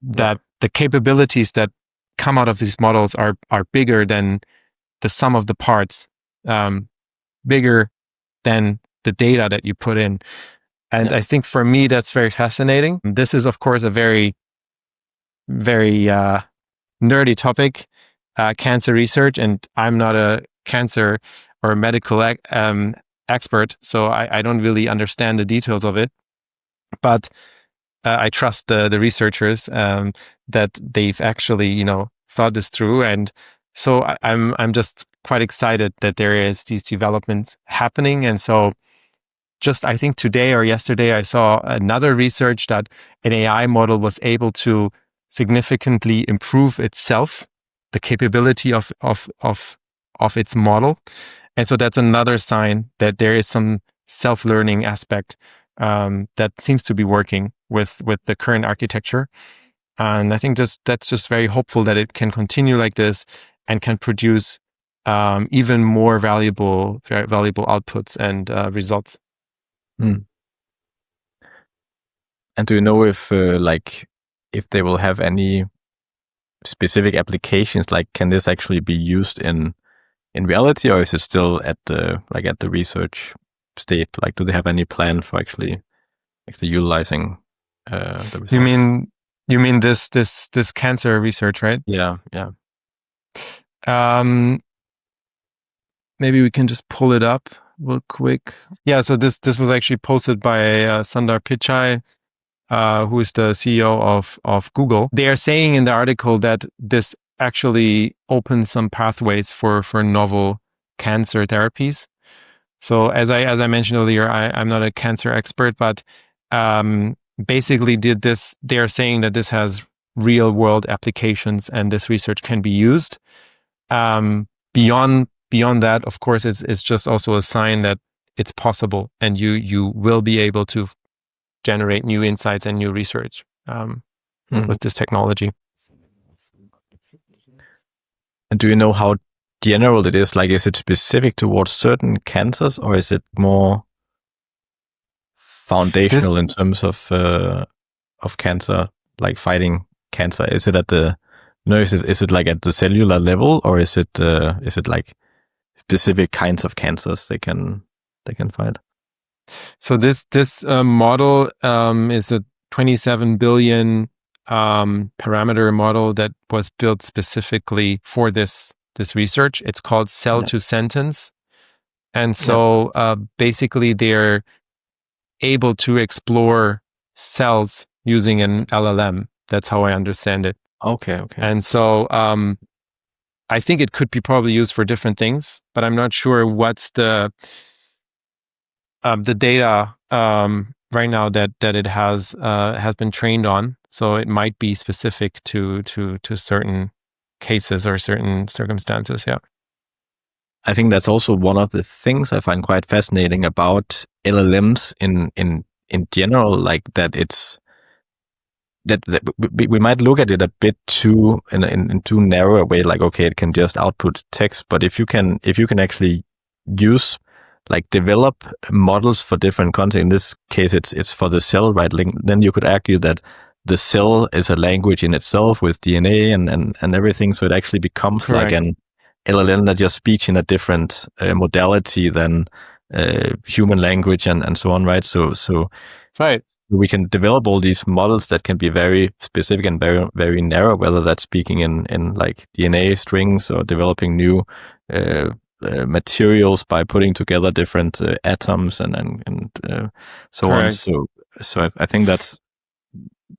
that the capabilities that come out of these models are bigger than the sum of the parts, bigger than the data that you put in. And I think for me, that's very fascinating. This is, of course, a very, very nerdy topic, cancer research, and I'm not a cancer or medical expert, so I don't really understand the details of it. But I trust the researchers that they've actually, thought this through, and so I'm just quite excited that there is these developments happening. And so, just I think today or yesterday, I saw another research that an AI model was able to significantly improve itself, the capability of its model, and so that's another sign that there is some self-learning aspect that seems to be working with the current architecture. And I think that's just very hopeful that it can continue like this and can produce even more valuable outputs and results. And do you know if they will have any specific applications? Like, can this actually be used in reality, or is it still at the research state? Like, do they have any plan for actually utilizing the results? You mean this cancer research, right? Yeah. Maybe we can just pull it up real quick. Yeah, so this was actually posted by Sundar Pichai, who is the CEO of Google. They are saying in the article that this actually opens some pathways for novel cancer therapies. So as I mentioned earlier, I'm not a cancer expert, but basically they are saying that this has real world applications and this research can be used. Beyond that, of course, it's just also a sign that it's possible and you will be able to generate new insights and new research with this technology. And do you know how general it is? Like, is it specific towards certain cancers, or is it more foundational in terms of cancer, like fighting cancer? Is it at the is it like at the cellular level, or is it like specific kinds of cancers they can fight? So this model is a 27 billion parameter model that was built specifically for this research. It's called Cell to Sentence, and so basically they're able to explore cells using an LLM. That's how I understand it. Okay. And so I think it could be probably used for different things, but I'm not sure what's the data right now that it has been trained on. So it might be specific to certain cases or certain circumstances. Yeah. I think that's also one of the things I find quite fascinating about LLMs in general, like that it's that we might look at it a bit too in too narrow a way, like, okay, it can just output text, but if you can actually use, like, develop models for different content, in this case it's for the cell, right? Then you could argue that the cell is a language in itself with DNA and everything, so it actually becomes Correct. like an LLM that just speaks in a different modality than human language and so on, right? So right. We can develop all these models that can be very specific and very, very narrow, whether that's speaking in like DNA strings or developing new materials by putting together different atoms and so Correct. on. So I think that's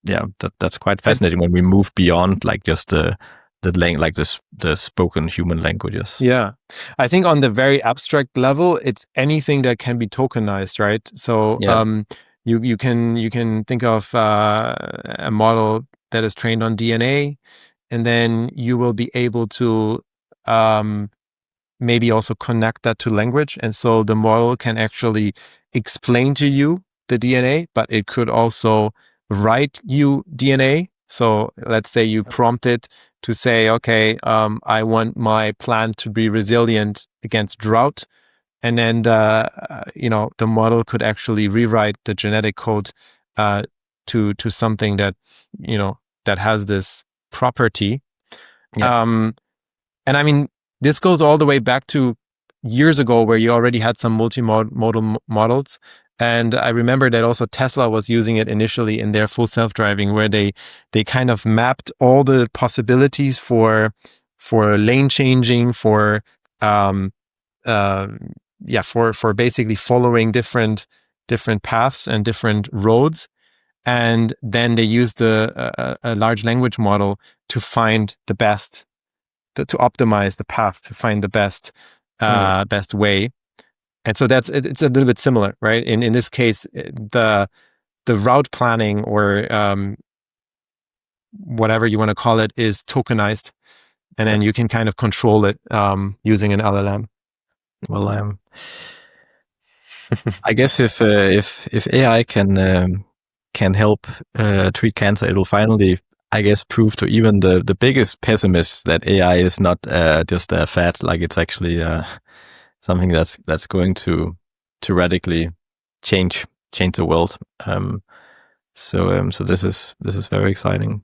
that's quite fascinating when we move beyond like just the spoken human languages. Yeah, I think on the very abstract level, it's anything that can be tokenized, right? So you can think of a model that is trained on DNA, and then you will be able to maybe also connect that to language, and so the model can actually explain to you the DNA, but it could also write you DNA. So let's say you prompt it to say, okay, I want my plant to be resilient against drought. And then the model could actually rewrite the genetic code to something that, that has this property. Yeah. And I mean, this goes all the way back to years ago where you already had some multimodal models. And I remember that also Tesla was using it initially in their full self-driving, where they kind of mapped all the possibilities for lane changing, for basically following different paths and different roads. And then they used a large language model to find the best, to optimize the path, to find the best way. And so it's a little bit similar, right? In this case, the route planning or whatever you want to call it is tokenized, and then you can kind of control it using an LLM. Well, I guess if AI can help treat cancer, it will finally, I guess, prove to even the biggest pessimists that AI is not just a fad, like it's actually something that's going to radically change the world. So this is very exciting.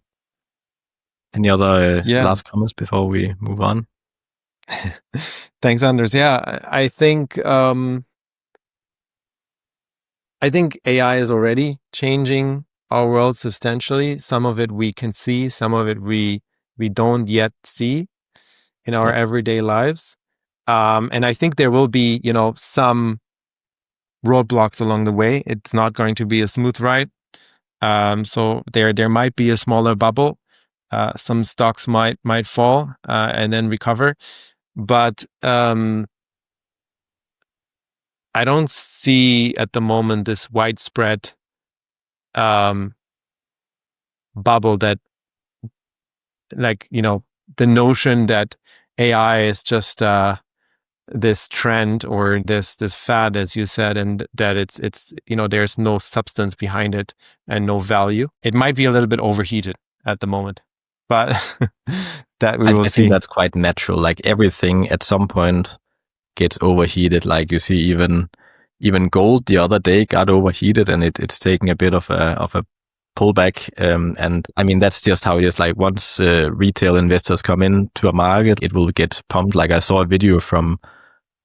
Any other last comments before we move on? Thanks, Anders. Yeah, I think AI is already changing our world substantially. Some of it we can see, some of it we don't yet see in our everyday lives. And I think there will be, some roadblocks along the way. It's not going to be a smooth ride. So there might be a smaller bubble. Some stocks might fall and then recover. But I don't see at the moment this widespread bubble that, like, the notion that AI is just this trend or this fad, as you said, and that it's there's no substance behind it and no value. It might be a little bit overheated at the moment, but that we will see. I think that's quite natural. Like everything at some point gets overheated. Like you see, even gold the other day got overheated, and it's taking a bit of a pullback. And I mean, that's just how it is. Like once retail investors come into a market, it will get pumped. Like I saw a video from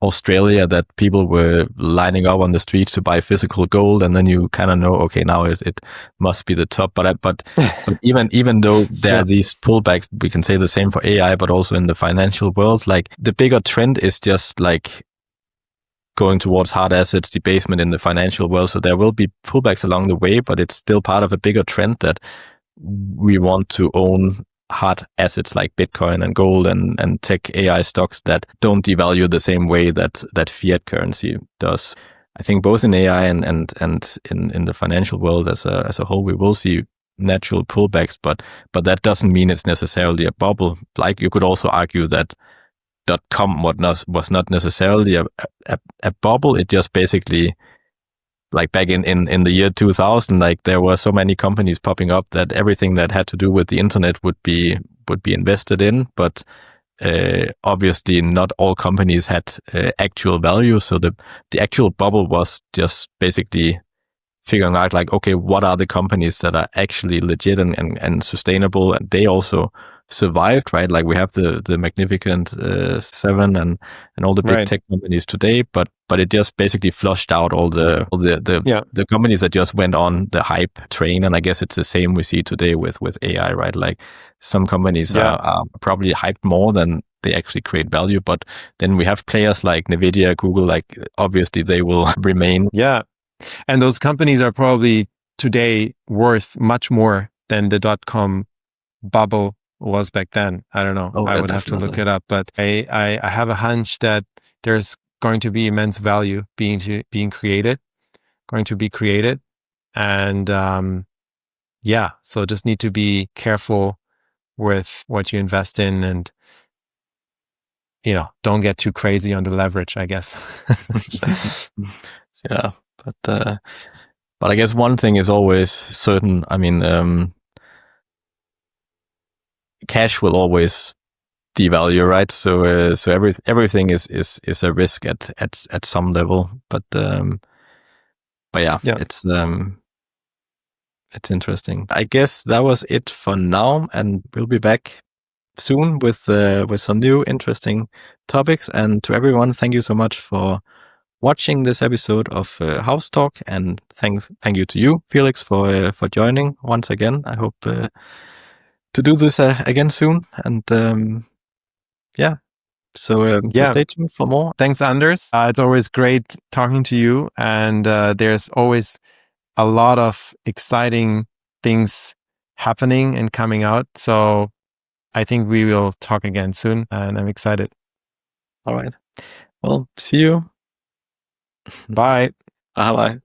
Australia that people were lining up on the streets to buy physical gold, and then you kind of know, okay, now it must be the top. But even though there are these pullbacks, we can say the same for AI, but also in the financial world. Like the bigger trend is just like going towards hard assets, debasement in the financial world. So there will be pullbacks along the way, but it's still part of a bigger trend that we want to own hard assets like Bitcoin and gold and tech AI stocks that don't devalue the same way that fiat currency does. I think both in AI and in the financial world as a whole, we will see natural pullbacks, but that doesn't mean it's necessarily a bubble. Like you could also argue that .com was not necessarily a bubble. It just basically, like back in the year 2000, like there were so many companies popping up that everything that had to do with the internet would be invested in. But obviously, not all companies had actual value. So the actual bubble was just basically figuring out, like, okay, what are the companies that are actually legit and sustainable, and they also survived, right? Like we have the Magnificent Seven and all the big tech companies today, but it just basically flushed out all the companies that just went on the hype train. And I guess it's the same we see today with AI, right? Like some companies are probably hyped more than they actually create value, but then we have players like Nvidia, Google, like obviously they will remain. Yeah, and those companies are probably today worth much more than the .com bubble was back then. I don't know. I would have to look it up, but I have a hunch that there's going to be immense value being created, and so just need to be careful with what you invest in, and don't get too crazy on the leverage, I guess. Yeah, but I guess one thing is always certain. I mean, cash will always devalue, right? So everything is a risk at some level. But yeah, it's interesting. I guess that was it for now, and we'll be back soon with some new interesting topics. And to everyone, thank you so much for watching this episode of HauseTalk, and thank you to you, Felix, for joining once again. I hope to do this again soon. And so stay tuned for more. Thanks, Anders. It's always great talking to you, and there's always a lot of exciting things happening and coming out. So I think we will talk again soon, and I'm excited. All right. Well, see you. Bye. Bye.